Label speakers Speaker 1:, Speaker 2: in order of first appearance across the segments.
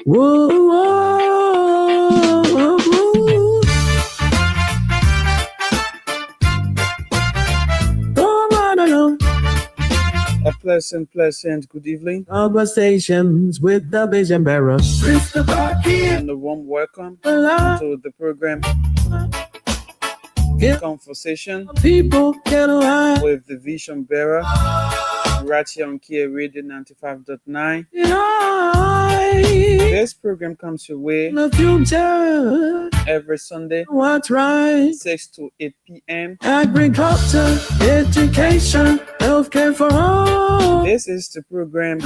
Speaker 1: Whoa, whoa, whoa, whoa. Oh, I don't know.
Speaker 2: A pleasant good evening
Speaker 1: Conversations with the vision bearer.
Speaker 2: and a warm welcome to the program
Speaker 1: Give
Speaker 2: Conversation
Speaker 1: people get alive.
Speaker 2: with the Vision Bearer right here on Kia Radio 95.9. This program comes your way
Speaker 1: The future,
Speaker 2: every Sunday,
Speaker 1: what's right?
Speaker 2: 6 to 8 p.m.
Speaker 1: Agriculture, education, healthcare for all.
Speaker 2: This is the program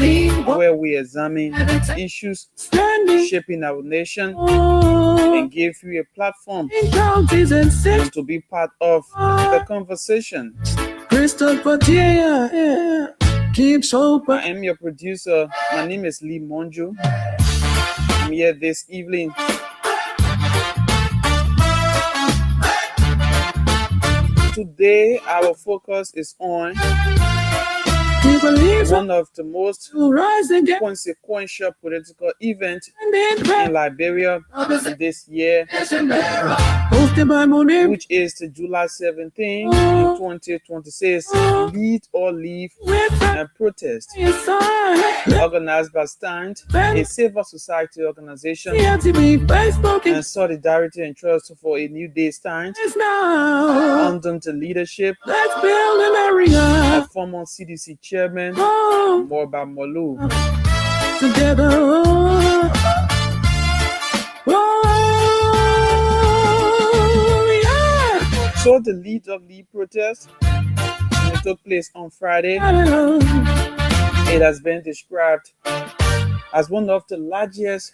Speaker 2: where we examine issues
Speaker 1: Standing
Speaker 2: shaping our nation
Speaker 1: on
Speaker 2: and give you a platform
Speaker 1: in counties and cities.
Speaker 2: to be part of the conversation.
Speaker 1: Christopher yeah, keeps hope.
Speaker 2: I am your producer. My name is Lee Monjo. I'm here this evening today. Our focus is on
Speaker 1: He believes
Speaker 2: one of the most
Speaker 1: will rise again.
Speaker 2: consequential political events
Speaker 1: And then
Speaker 2: in Liberia this year,
Speaker 1: hosted by Monet.
Speaker 2: which is the July 17, 2026 Lead or Leave
Speaker 1: With
Speaker 2: and protest
Speaker 1: his side.
Speaker 2: organized by Stand, a civil society organization,
Speaker 1: CRTV, Facebook
Speaker 2: and Solidarity and Trust for a New Day Stand
Speaker 1: is now.
Speaker 2: under the leadership
Speaker 1: Let's build an area.
Speaker 2: of former CDC chairman
Speaker 1: Oh,
Speaker 2: Morba Molu.
Speaker 1: together. Oh, yeah.
Speaker 2: So the Lead of Leave protest took place on Friday. It has been described as one of the largest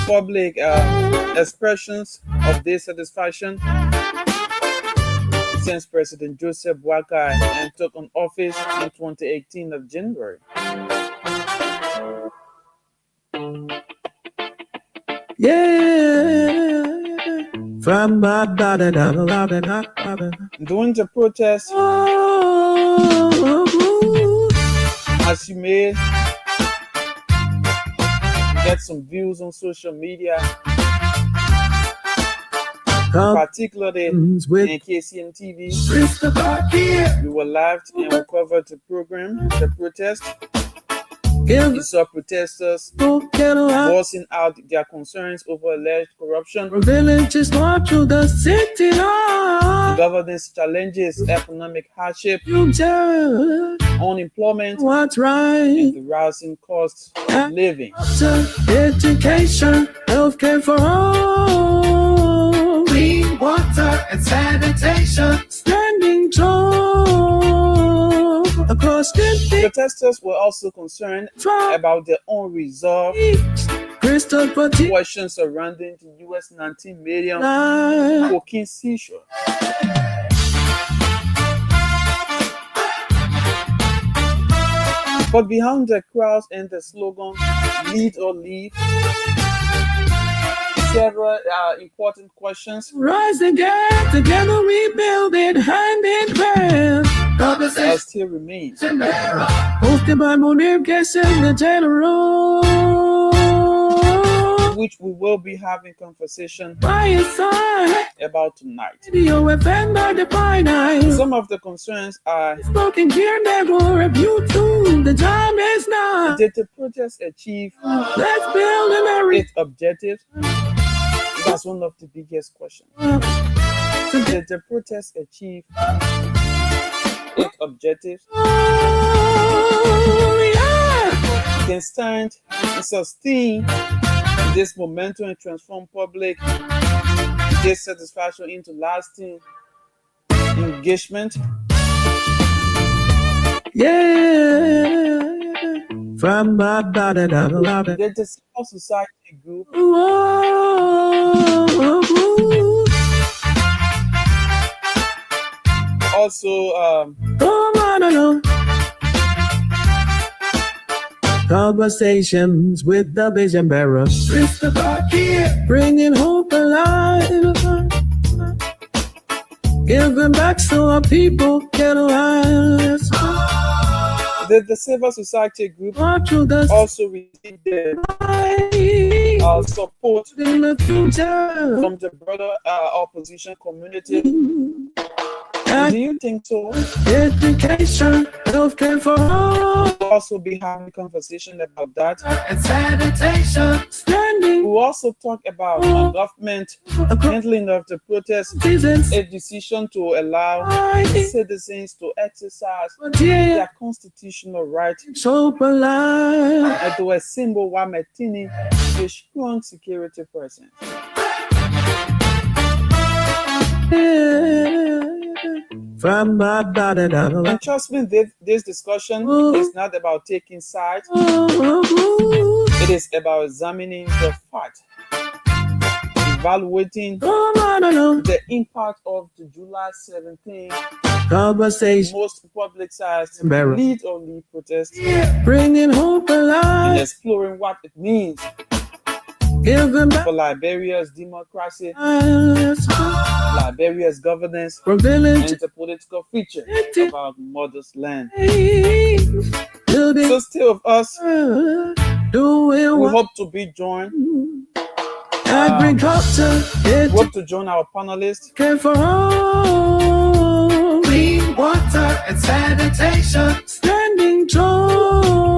Speaker 2: public expressions of dissatisfaction since President Joseph Boakai took on office in 2018 of January.
Speaker 1: Yeah. From
Speaker 2: During the protest, as you may get some views on social media, particularly in KCN TV, we were live and we covered the program, the protest. You saw protesters voicing out their concerns over alleged corruption,
Speaker 1: villages walk through the city.
Speaker 2: governance challenges, economic hardship,
Speaker 1: Future,
Speaker 2: unemployment,
Speaker 1: what's
Speaker 2: and
Speaker 1: right?
Speaker 2: the rising cost of living.
Speaker 1: Education, healthcare for all. Clean water and sanitation. Standing tall across the
Speaker 2: Protesters were also concerned about their unresolved
Speaker 1: Christopher
Speaker 2: questions surrounding the US 19 million
Speaker 1: T.
Speaker 2: cocaine seizure. But behind the crowds and the slogan "Lead or Leave," several important questions
Speaker 1: Rise again, together we build it hand in hand.
Speaker 2: still remain.
Speaker 1: Hosted by Monet Guessing the General.
Speaker 2: Which we will be having conversation
Speaker 1: By his side,
Speaker 2: about tonight.
Speaker 1: Radio FM by the finite.
Speaker 2: Some of the concerns are:
Speaker 1: Spoken here, never a view to the time is now.
Speaker 2: did the protest achieve
Speaker 1: Let's build an area.
Speaker 2: its objectives? That's one of the biggest questions. Did the protest achieve its objectives?
Speaker 1: Oh, yeah.
Speaker 2: Can stand and sustain this momentum and transform public dissatisfaction into lasting engagement?
Speaker 1: Yeah. From my body,
Speaker 2: Did the civil society group also
Speaker 1: Conversations with the vision bearer. Bringing hope alive. Giving back so our people can rise.
Speaker 2: The Civil Society group also received the support from the broader opposition community. Do you think so?
Speaker 1: Education, healthcare for all.
Speaker 2: We'll also be having a conversation about that.
Speaker 1: And sanitation, standing.
Speaker 2: We'll also talk about government handling of the protest, a decision to allow citizens to exercise their constitutional right
Speaker 1: So polite.
Speaker 2: and to assemble while maintaining a strong security presence.
Speaker 1: From my body,
Speaker 2: And trust me, this discussion is not about taking sides. It is about examining the fact, evaluating the impact of the July 17th
Speaker 1: conversation,
Speaker 2: most publicized lead or lead protest,
Speaker 1: bringing hope
Speaker 2: and
Speaker 1: alive.
Speaker 2: exploring what it means
Speaker 1: Give them back.
Speaker 2: for Liberia's democracy,
Speaker 1: Us.
Speaker 2: Liberia's governance,
Speaker 1: From village
Speaker 2: and the political feature about mother's land.
Speaker 1: building,
Speaker 2: So stay with us.
Speaker 1: doing
Speaker 2: We
Speaker 1: what
Speaker 2: hope to be joined.
Speaker 1: agriculture,
Speaker 2: We hope to join our panelists.
Speaker 1: care for all. Clean water and sanitation, standing tall.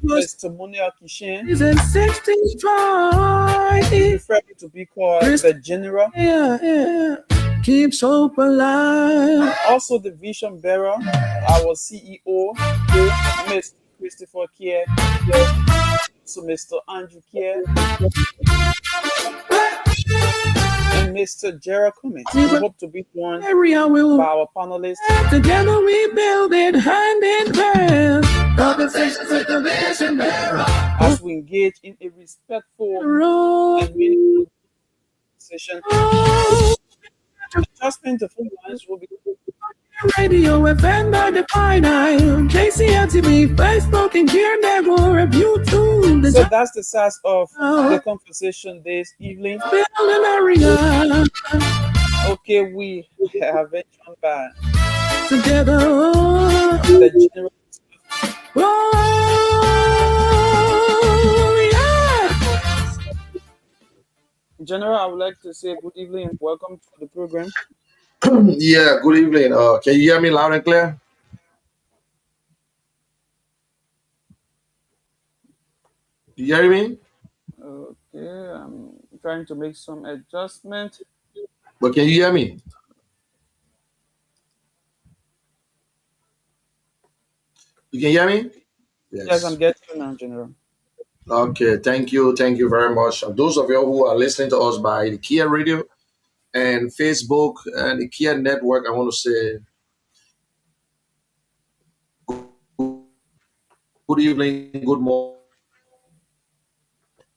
Speaker 2: Testimonial Kishin,
Speaker 1: Is in 65.
Speaker 2: preferring to be called the General.
Speaker 1: Yeah. Keeps hope alive.
Speaker 2: Also the vision bearer, our CEO, Mr. Christopher Kier, so Mr. Andrew Kier, and Mr. Gerald Cummings. We hope to be joined
Speaker 1: Area will
Speaker 2: by our panelists.
Speaker 1: together we build it hand in hand. Conversations with the vision bearer.
Speaker 2: as we engage in a respectful
Speaker 1: Roll.
Speaker 2: and meaningful session. Adjustment of phone lines will be
Speaker 1: Radio FM by the fine iron. KCLTV, Facebook, and Gear Network, YouTube.
Speaker 2: so that's the size of the conversation this evening.
Speaker 1: Building area
Speaker 2: Okay, we have been joined by
Speaker 1: together.
Speaker 2: the General.
Speaker 1: Oh, yeah.
Speaker 2: General, I would like to say good evening and welcome to the program.
Speaker 3: Yeah, good evening. Can you hear me loud and clear? You hear me?
Speaker 2: Okay, I'm trying to make some adjustment.
Speaker 3: But can you hear me? You can hear me?
Speaker 2: Yes, I'm getting you now, General.
Speaker 3: Okay, thank you. Thank you very much. And those of you who are listening to us by the Kia Radio and Facebook and the Kia Network, I want to say good evening, good morning.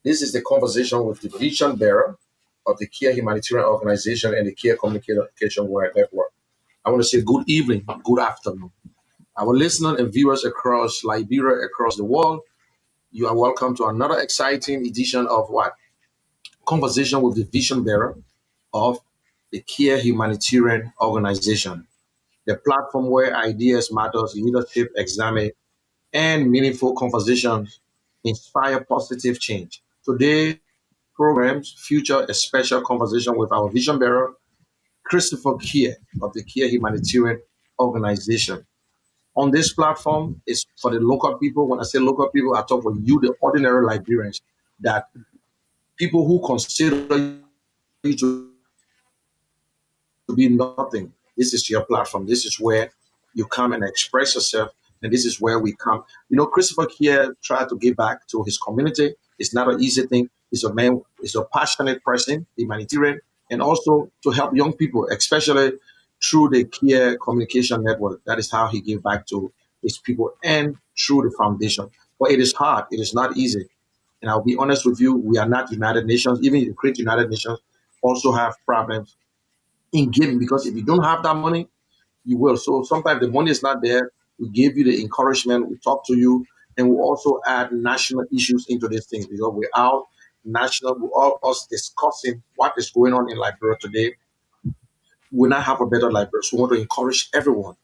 Speaker 3: This is the conversation with the vision bearer of the Kia Humanitarian Organization and the Kia Communication World Network. I want to say good evening, good afternoon. Our listeners and viewers across Liberia, across the world, you are welcome to another exciting edition of what? Conversation with the vision bearer of the Kia Humanitarian Organization, the platform where ideas matters, leadership examine, and meaningful conversations inspire positive change. Today, programs feature a special conversation with our vision bearer, Christopher Kier of the Kia Humanitarian Organization. On this platform is for the local people. When I say local people, I talk for you, the ordinary Liberians, that people who consider you to be nothing. This is your platform. This is where you come and express yourself. And this is where we come. You know, Christopher Kier tried to give back to his community. It's not an easy thing. He's a man, he's a passionate person, humanitarian, and also to help young people, especially through the Kier Communication Network. That is how he gave back to his people and through the foundation. But it is hard. It is not easy. And I'll be honest with you, we are not United Nations. Even the great United Nations also have problems in giving, because if you don't have that money, you will. So sometimes the money is not there. We give you the encouragement. We talk to you, and we also add national issues into this thing, because we're out national. We're all us discussing what is going on in Liberia today. We not have a better Liberia. So we want to encourage everyone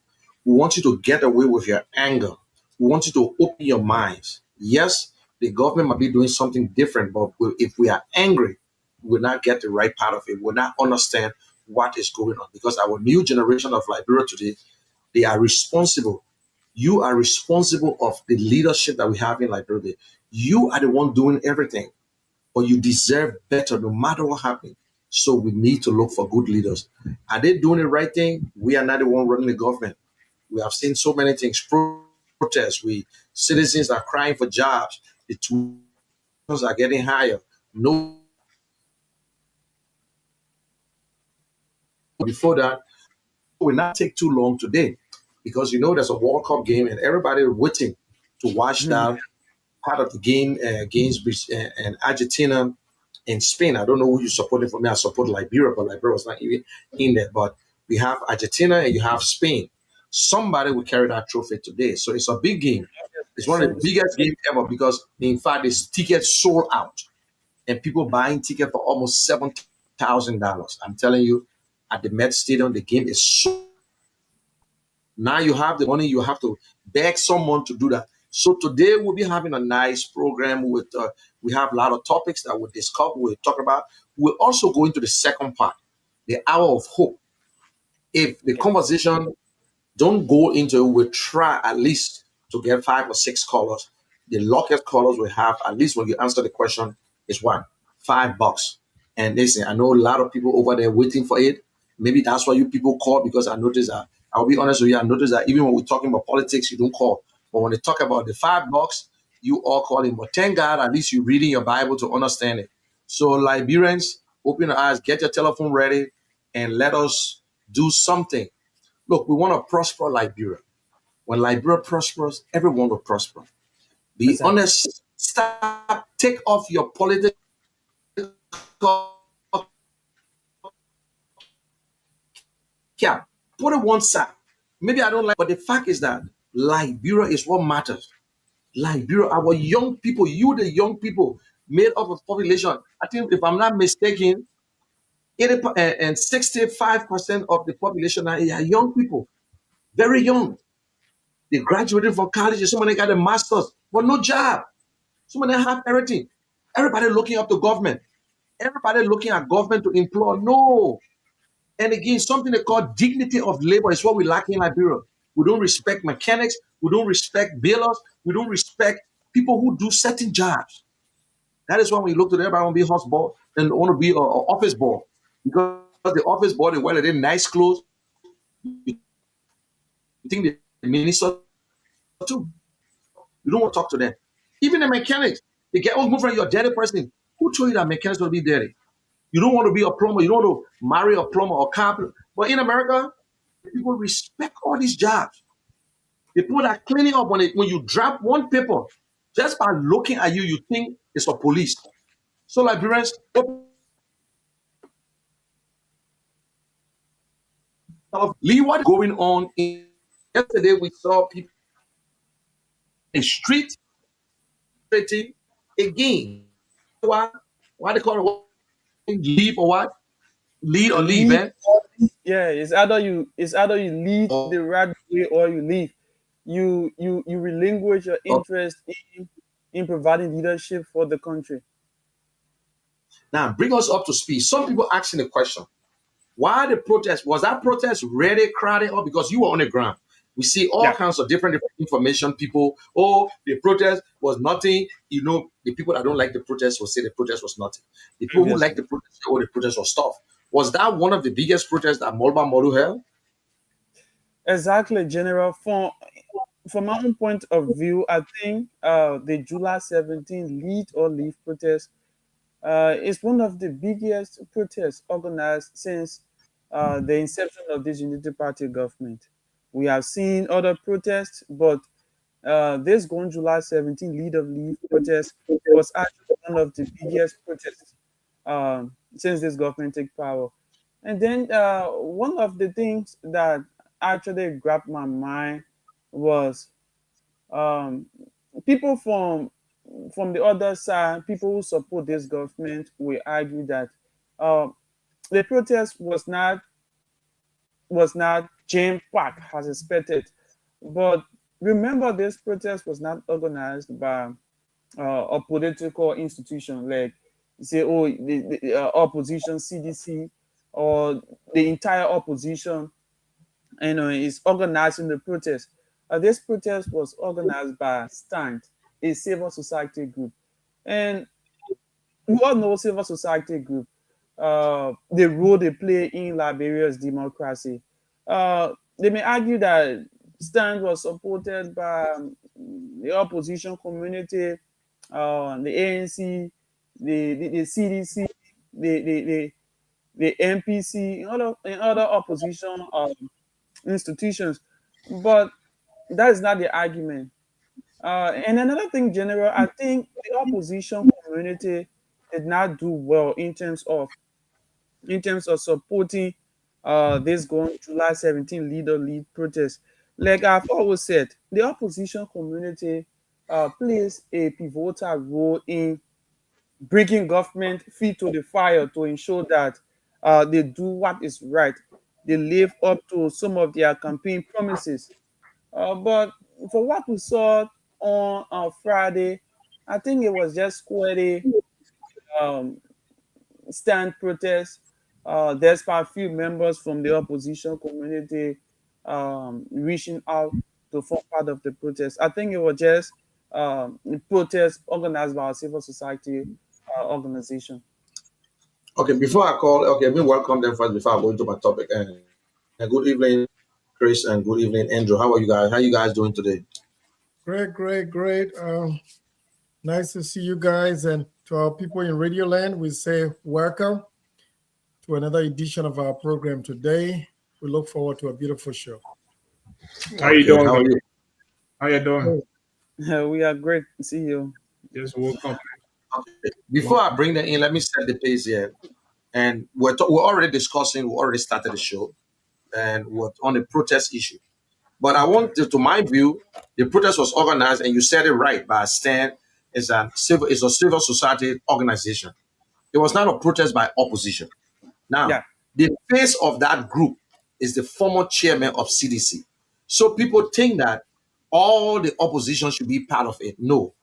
Speaker 3: We want you to get away with your anger. We want you to open your minds. Yes, the government might be doing something different, but if we are angry, we will not get the right part of it. We will not understand what is going on, because our new generation of Liberia today, they are responsible. You are responsible of the leadership that we have in Liberia. You are the one doing everything, but you deserve better no matter what happens. So we need to look for good leaders. Are they doing the right thing? We are not the one running the government. We have seen so many things, protests. Citizens are crying for jobs. The tuitions are getting higher. No, before that, it will not take too long today, because there's a World Cup game and everybody is waiting to watch that part of the game against and Argentina and Spain. I don't know who you supported. For me, I support Liberia, but Liberia was not even in there. But we have Argentina and you have Spain. Somebody will carry that trophy today. So it's a big game. It's one of the biggest games ever, because in fact, this ticket sold out and people buying ticket for almost $7,000. I'm telling you, at the Met Stadium, the game is so. Now you have the money, you have to beg someone to do that. So today we'll be having a nice program with, we have a lot of topics that we'll discuss, we'll talk about. We'll also go into the second part, the hour of hope. If the conversation don't go into it, we'll try at least to get 5 or 6 callers. The luckiest callers we have, at least when you answer the question, is what? $5. And listen, I know a lot of people over there waiting for it. Maybe that's why you people call, because I noticed that, I'll be honest with you, I noticed that even when we're talking about politics, you don't call. But when they talk about the $5, you all call in. But thank God, at least you're reading your Bible to understand it. So Liberians, open your eyes, get your telephone ready, and let us do something. Look, we want to prosper Liberia. When Liberia prospers, everyone will prosper. Be honest. Stop. Take off your political cap. Put it one side. Maybe I don't like, but the fact is that Liberia is what matters. Liberia, our young people, the young people, made up of population. I think, if I'm not mistaken, 80 and 65% of the population are young people, very young. They graduated from college. Some of them got a master's, but no job. Some of them have everything. Everybody looking up to government. Everybody looking at government to employ. No. And again, something they call dignity of labor is what we lack in Liberia. We don't respect mechanics. We don't respect bailers. We don't respect people who do certain jobs. That is why when you look to them, everybody want to be a house boy and want to be an office boy. Because the office boy, they wear their nice clothes. You think the minister too. You don't want to talk to them. Even the mechanics, they get, oh, move from, you're a dirty person. Who told you that mechanics will be dirty? You don't want to be a plumber. You don't want to marry a plumber or carpenter. But in America, people respect all these jobs. The people that are cleaning up, when you drop one paper, just by looking at you, you think it's a police. So Liberians, Lee, what's going on? Yesterday we saw people in the street again. Why they call it leave or what? Lead or leave, eh?
Speaker 2: Yeah, it's either you lead the right way or you leave. You relinquish your interest in providing leadership for the country.
Speaker 3: Now bring us up to speed. Some people asking the question, why the protest? Was that protest really crowded, or because you were on the ground? We see all kinds of different information. People, the protest was nothing. The people that don't like the protest will say the protest was nothing. The people who like the protest say, the protest was stuff. Was that one of the biggest protests that Molba Moru held?
Speaker 2: Exactly, General. From my own point of view, I think the July 17 lead or leave protest is one of the biggest protests organized since the inception of this Unity Party government. We have seen other protests, but this going July 17 lead of leave protest was actually one of the biggest protests since this government took power. And then one of the things that actually grabbed my mind was people from the other side, people who support this government, will argue that the protest was not jam-packed as expected. But remember, this protest was not organized by a political institution like, say, oh, the opposition, CDC, or the entire opposition, is organizing the protest. This protest was organized by Stand, a civil society group. And we all know civil society group, the role they play in Liberia's democracy. They may argue that Stand was supported by the opposition community, the ANC, the CDC, the MPC, and other opposition institutions. But that is not the argument. And another thing, General, I think the opposition community did not do well in terms of supporting this going July 17 leader lead protest. Like I've always said, the opposition community plays a pivotal role in bringing government feet to the fire to ensure that they do what is right. They live up to some of their campaign promises. But for what we saw on Friday, I think it was just quite a um, stand protest. Despite a few members from the opposition community reaching out to form part of the protest. I think it was just a protest organized by a civil society organization.
Speaker 3: Okay, before I call, okay, let me welcome them first before I go into my topic. And good evening, Chris, and good evening, Andrew. How are you guys? How are you guys doing today?
Speaker 4: Great. Nice to see you guys. And to our people in Radio Land, we say welcome to another edition of our program today. We look forward to a beautiful show.
Speaker 5: How you doing?
Speaker 3: How are you?
Speaker 5: How you doing?
Speaker 2: We are great to see you.
Speaker 5: Just woke up.
Speaker 3: Okay. Before I bring them in, let me set the pace here. And we're already discussing, we already started the show, and we're on the protest issue. But I want to my view, the protest was organized, and you said it right, by Stand. It's a civil society organization. It was not a protest by opposition. Now, the face of that group is the former chairman of CDC. So people think that all the opposition should be part of it. No.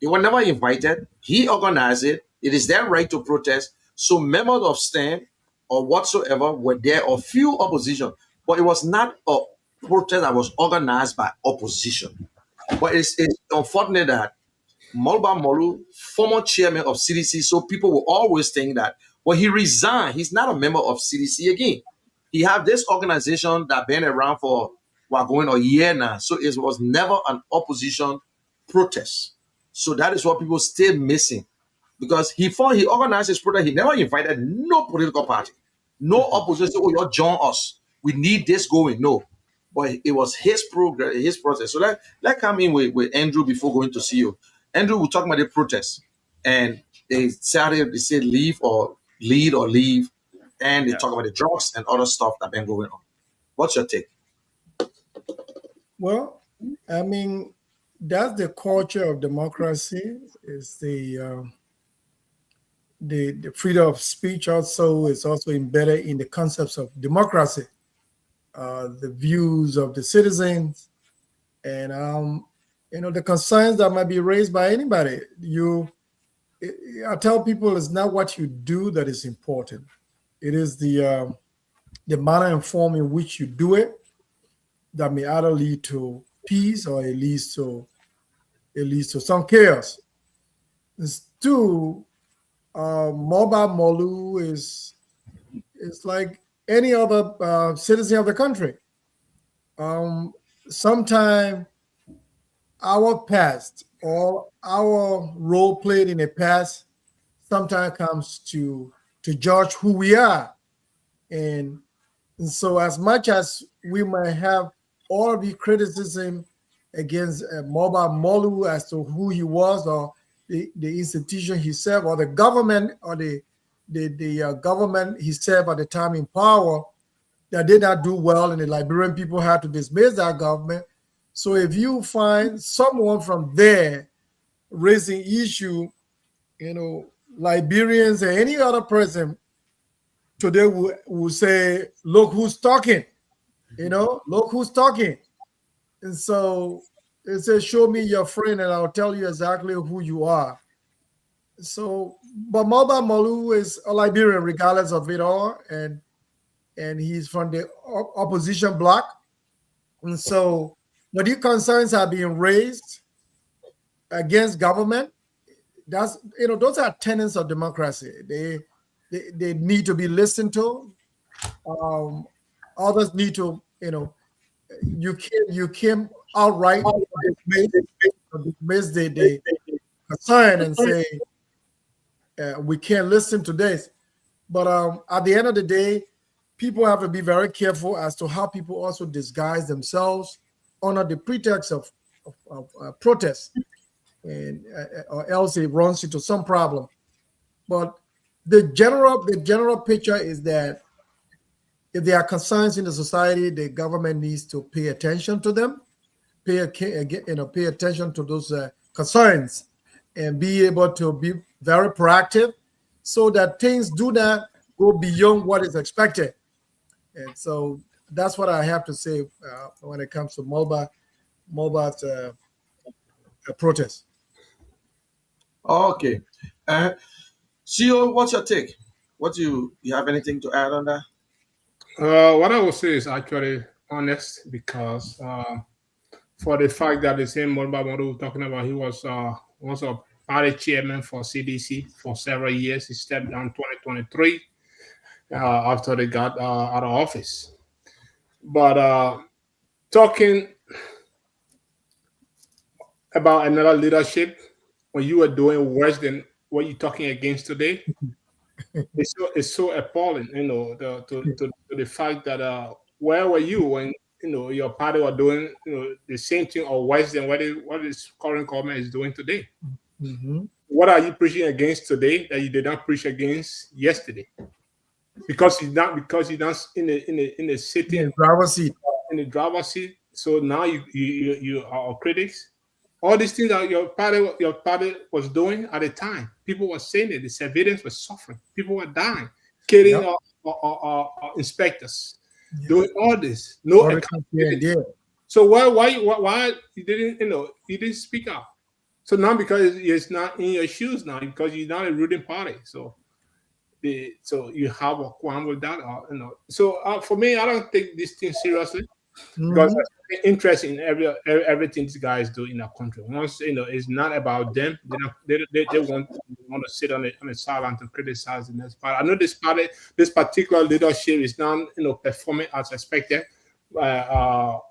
Speaker 3: They were never invited. He organized it. It is their right to protest. So members of Stand or whatsoever were there, or few opposition. But it was not a protest that was organized by opposition. But it's unfortunate that Mulba Molu, former chairman of CDC, so people will always think that, well, he resigned. He's not a member of CDC again. He have this organization that been around for going a year now. So it was never an opposition protest. So that is what people still missing. Because he organized his protest, he never invited no political party, no opposition. Oh, you join us. We need this going. No. But it was his program, his process. So let's come in with Andrew before going to see you. Andrew, we're talking about the protest. And they said leave or lead or leave. And they talk about the drugs and other stuff that been going on. What's your take?
Speaker 4: Well, I mean, that's the culture of democracy. Is the freedom of speech also is also embedded in the concepts of democracy, the views of the citizens, and the concerns that might be raised by anybody. I tell people it's not what you do that is important. It is the manner and form in which you do it that may either lead to peace or it leads to some chaos. Mulba Molu is like any other citizen of the country. Sometime our past or our role played in the past sometimes comes to judge who we are. And so as much as we might have all of the criticism against Mulba Molu as to who he was or the institution he served or the government or the government he served at the time in power that did not do well, and the Liberian people had to dismiss that government. So if you find someone from there raising issue, Liberians and any other person today will say, look who's talking. Look who's talking. And so it says, show me your friend and I'll tell you exactly who you are. So, but Mulba Molu is a Liberian regardless of it all. And he's from the opposition bloc. And so when these concerns are being raised against government, that's, those are tenets of democracy. They need to be listened to. Others need to, you can't outright dismiss the concern and say we can't listen to this. But at the end of the day, people have to be very careful as to how people also disguise themselves under the pretext of protest, and or else it runs into some problem. But the general picture is that if there are concerns in the society, the government needs to pay attention to them, pay attention to those concerns, and be able to be very proactive, so that things do not go beyond what is expected. And so that's what I have to say when it comes to Mulba's protest.
Speaker 3: Okay. CEO, what's your take? You have anything to add on that?
Speaker 5: What I would say is actually honest, because for the fact that the same Mulba Molu talking about, he was once a party chairman for CDC for several years. He stepped down 2023 after they got out of office. But talking about another leadership when you are doing worse than what you're talking against today, it's so appalling, to the fact that where were you when your party were doing the same thing or worse than what this current government is doing today?
Speaker 4: Mm-hmm.
Speaker 5: What are you preaching against today that you did not preach against yesterday? Because you're not in the city
Speaker 4: in the
Speaker 5: driver's seat. So now you are critics. All these things that your party was doing at the time, people were saying it. The civilians were suffering. People were dying, killing our inspectors, doing all this. No accountability. So why you didn't speak up? So now because it's not in your shoes now, because you're not a ruling party. So you have a qualm with that, So for me, I don't take this thing seriously, because I'm interested in everything these guys do in our country. Once it's not about them. They want to sit on the sideline to criticize the next party. I know this particular leadership is not performing as expected to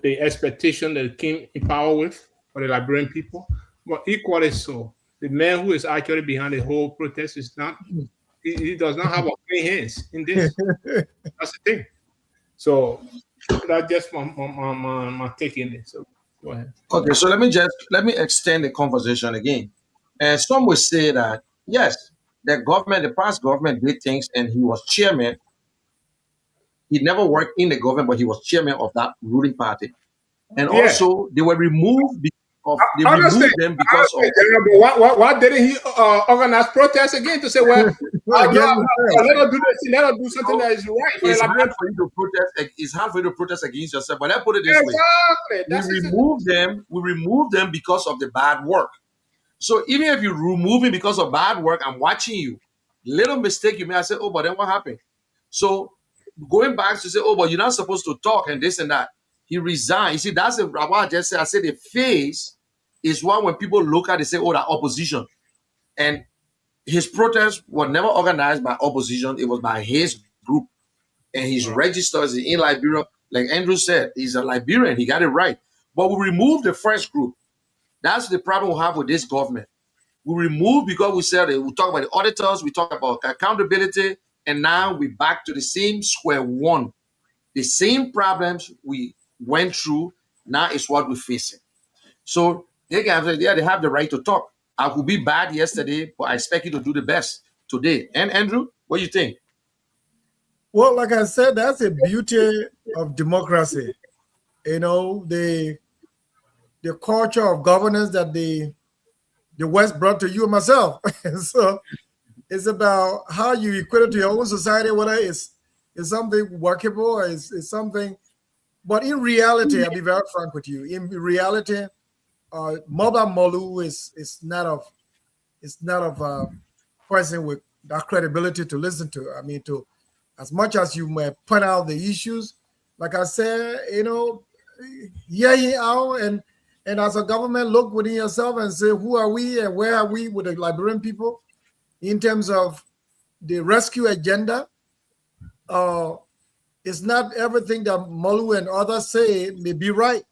Speaker 5: the expectation that came in power with for the Liberian people, but equally so. The man who is actually behind the whole protest is not. He does not have a clean hands in this. That's the thing. So that's just my take in this. So go ahead.
Speaker 3: Okay, so let me extend the conversation again. And some will say that yes, the past government did things, and he was chairman. He never worked in the government, but he was chairman of that ruling party. And also they were removed. Removed them because of.
Speaker 5: Why didn't he organize protests again to say, well, let us do this, let us do something that is right?
Speaker 3: It's hard for you to protest. It's hard for you to protest against yourself. But let's put it this way: we remove them because of the bad work. So even if you remove him because of bad work, I'm watching you. Little mistake you may have said, oh, but then what happened? So going back to say, oh, but you're not supposed to talk and this and that. He resigned. You see, that's what I just said. I said the face is one when people look at it, they say, oh, that opposition. And his protests were never organized by opposition. It was by his group. And he's registered in Liberia. Like Andrew said, he's a Liberian. He got it right. But we removed the first group. That's the problem we have with this government. We removed because we said we talk about the auditors, we talk about accountability, and now we're back to the same square one. The same problems we went through, now is what we're facing. So they have the right to talk. I could be bad yesterday, but I expect you to do the best today. And Andrew, what do you think?
Speaker 4: Well, like I said, that's the beauty of democracy. The culture of governance that the West brought to you and myself. So it's about how you equate it to your own society, whether it's is something workable, is something. But in reality, I'll be very frank with you. In reality, Mullah Molu is not of person with that credibility to listen to. I mean, to as much as you may point out the issues, like I said, out and as a government, look within yourself and say, who are we and where are we with the Liberian people in terms of the rescue agenda? It's not everything that Molu and others say may be right.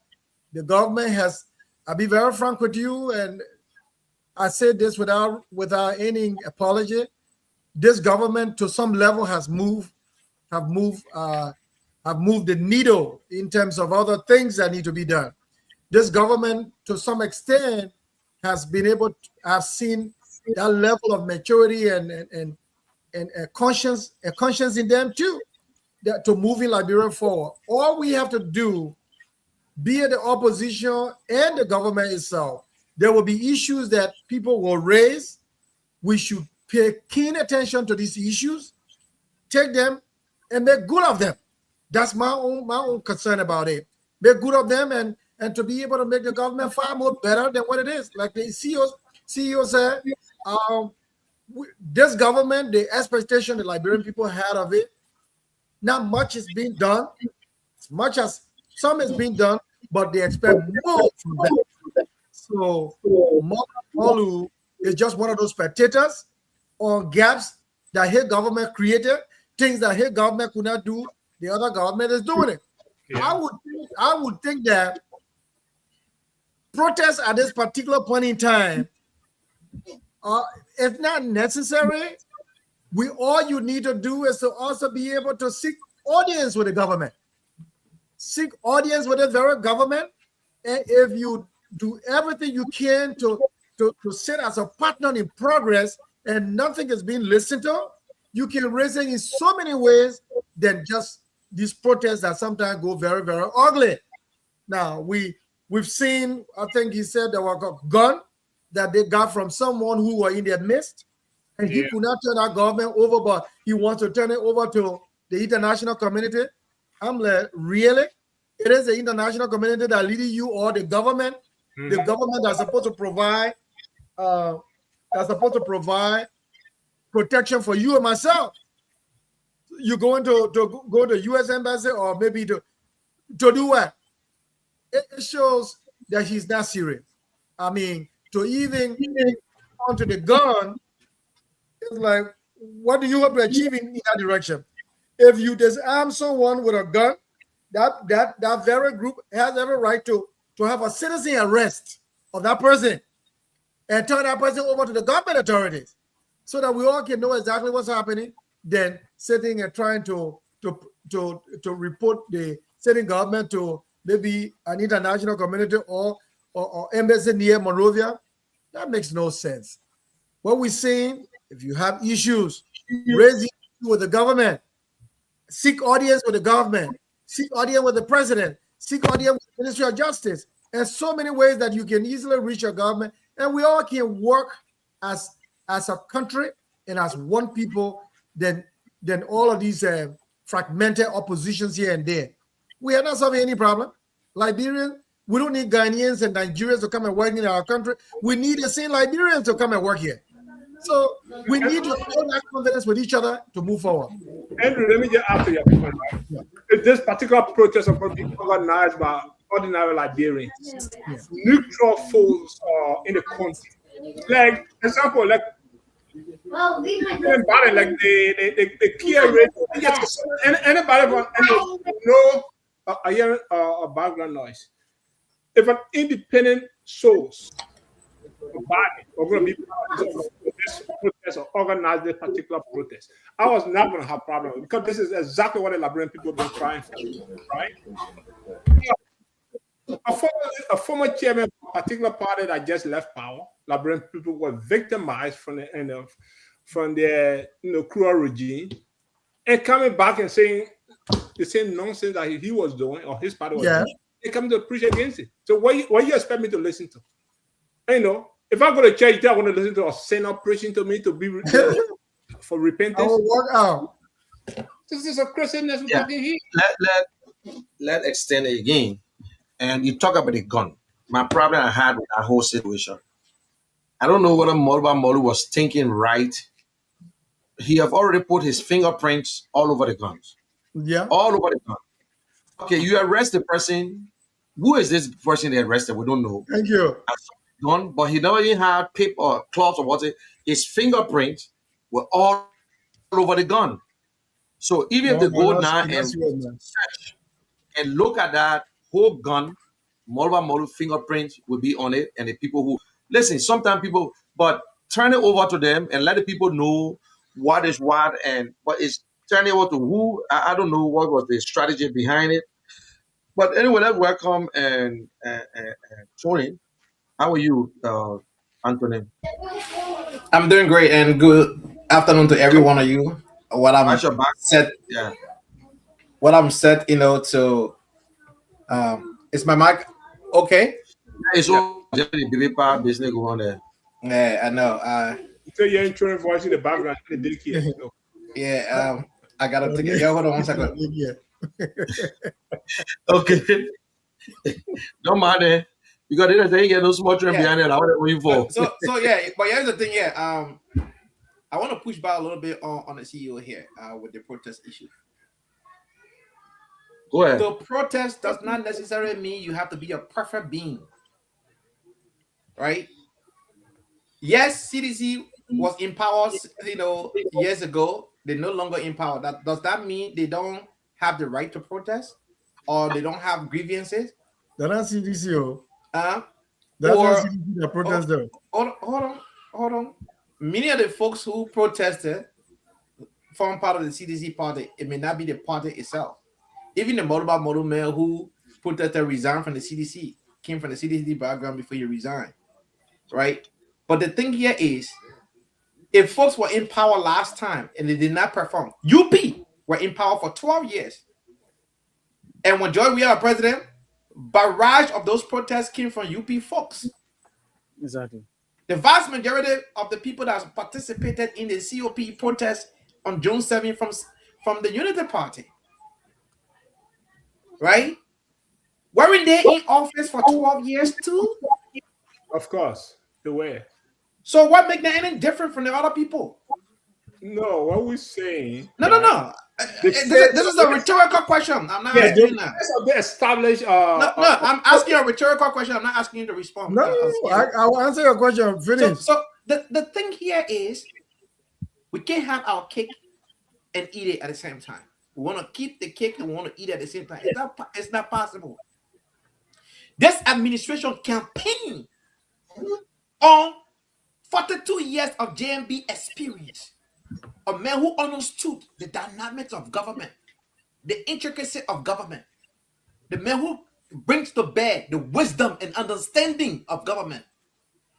Speaker 4: The government has, I'll be very frank with you, and I say this without any apology. This government, to some level, have moved the needle in terms of other things that need to be done. This government, to some extent, has been able to have seen that level of maturity and a conscience in them too, to moving Liberia forward. All we have to do, be it the opposition and the government itself, there will be issues that people will raise. We should pay keen attention to these issues, take them, and make good of them. That's my own concern about it. Make good of them and to be able to make the government far more better than what it is. Like the CEO said, this government, the expectation the Liberian people had of it, not much is being done. As much as some is being done, but they expect more from them. So Molu is just one of those spectators on gaps that his government created, things that his government could not do. The other government is doing it. Yeah. I would think that protests at this particular point in time, if not necessary, all you need to do is to also be able to seek audience with the government. Seek audience with the very government. And if you do everything you can to sit as a partner in progress and nothing is being listened to, you can raise it in so many ways than just these protests that sometimes go very, very ugly. Now, we've seen, I think he said there was a gun that they got from someone who were in their midst, and he could not turn our government over, but he wants to turn it over to the international community. I'm like, really? It is the international community that leading you, or the government? Mm-hmm. The government that's supposed to provide protection for you and myself. You're going to go to the U.S. Embassy, or maybe to do what? It shows that he's not serious. I mean, to even onto the gun, it's like, what do you hope to achieve in that direction? If you disarm someone with a gun, that very group has every right to have a citizen arrest of that person and turn that person over to the government authorities so that we all can know exactly what's happening, than sitting and trying to report the sitting government to maybe an international community or embassy near Monrovia. That makes no sense. What we're saying, if you have issues, raise the issue with the government, seek audience with the government, seek audience with the president, seek audience with the Ministry of Justice, and so many ways that you can easily reach your government, and we all can work as a country and as one people than all of these fragmented oppositions here and there. We are not solving any problem. Liberians, we don't need Ghanaians and Nigerians to come and work in our country. We need the same Liberians to come and work here. So we need to build that confidence with each other to move forward.
Speaker 5: Andrew, let me just ask you a question. If this particular protest is going to be organized by ordinary Liberians, neutral folks in the country, like example, like anybody, like the Kia radio, anybody know a background noise. If an independent source or going to be part of this protest or organize this particular protest, I was not going to have problem because this is exactly what the Liberian people have been crying for, right? A former chairman of a particular party that just left power, Liberian people were victimized from the cruel regime, and coming back and saying the same nonsense that he was doing or his party was doing. They come to preach against it. So what you expect me to listen to? If I go to church, I want to listen to a sinner preaching to me to be for repentance.
Speaker 4: I will walk out.
Speaker 5: This is a craziness we're
Speaker 3: Yeah.
Speaker 5: talking here.
Speaker 3: Let extend it again. And you talk about the gun. My problem I had with that whole situation. I don't know whether Molba Molu was thinking right. He have already put his fingerprints all over the guns.
Speaker 4: Yeah.
Speaker 3: All over the gun. Okay, you arrest the person. Who is this person they arrested? We don't know.
Speaker 4: Thank you.
Speaker 3: Gun, but he never even had paper or cloth or whatever. His fingerprints were all over the gun. So even if they go now and search and look at that whole gun, Molba Molu fingerprints will be on it, and the people who listen, sometimes people, but turn it over to them and let the people know what is what, and but it's turn it over to who. I don't know what was the strategy behind it. But anyway, let's welcome and Tony. How are you, Anthony?
Speaker 6: I'm doing great, and good afternoon to every one of you. What I'm
Speaker 3: Watch your back.
Speaker 6: set,
Speaker 3: Yeah.
Speaker 6: what I'm set, to is my mic okay?
Speaker 3: It's all just the baby power business going on there.
Speaker 6: Yeah, I know.
Speaker 5: So you're introing voice in the background. The daycare, so.
Speaker 6: Yeah, I gotta take it. Yo, hold on 1 second.
Speaker 4: Yeah.
Speaker 3: Okay. Don't mind it. Because they don't say you get no small train behind it. I want to wait for.
Speaker 6: So yeah, but here's the thing. Yeah, I want to push back a little bit on the CEO here with the protest issue.
Speaker 3: Go ahead.
Speaker 6: So protest does not necessarily mean you have to be a perfect being, right? Yes, CDC was empowered, years ago. They're no longer empowered. Does that mean they don't have the right to protest, or they don't have grievances?
Speaker 4: They're not CDC.
Speaker 6: Or
Speaker 4: That's not CDC that protest though.
Speaker 6: hold on. Many of the folks who protested form part of the CDC party. It may not be the party itself. Even the Molba Molu man who protested resigned from the CDC, came from the CDC background before he resigned, right? But the thing here is, if folks were in power last time and they did not perform, UP were in power for 12 years. And when George Weah was president, barrage of those protests came from UP folks.
Speaker 2: Exactly.
Speaker 6: The vast majority of the people that participated in the COP protest on June 7th from the Unity Party, right? Weren't they in office for 12 years too?
Speaker 5: Of course, they were.
Speaker 6: So what makes them any different from the other people?
Speaker 5: No, what we're saying.
Speaker 6: No. This is a rhetorical question. I'm not asking that.
Speaker 5: They established.
Speaker 6: No, I'm asking a rhetorical question. I'm not asking you to respond.
Speaker 4: No, I will answer your question. Finish.
Speaker 6: So the thing here is, we can't have our cake and eat it at the same time. We want to keep the cake and we want to eat it at the same time. It's not possible. This administration campaign on 42 years of JMB experience. A man who understood the dynamics of government, the intricacy of government, the man who brings to bear the wisdom and understanding of government,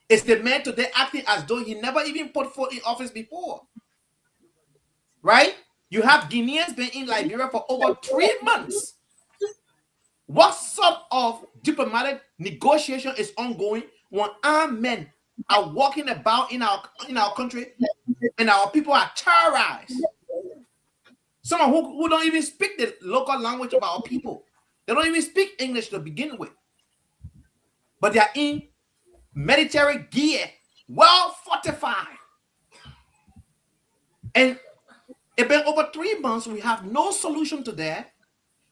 Speaker 6: is the man today acting as though he never even put foot in office before. Right? You have Guineans been in Liberia for over 3 months. What sort of diplomatic negotiation is ongoing when armed men are walking about in our country and our people are terrorized? Someone who don't even speak the local language of our people. They don't even speak English to begin with. But they are in military gear, well fortified. And it's been over 3 months. We have no solution to that.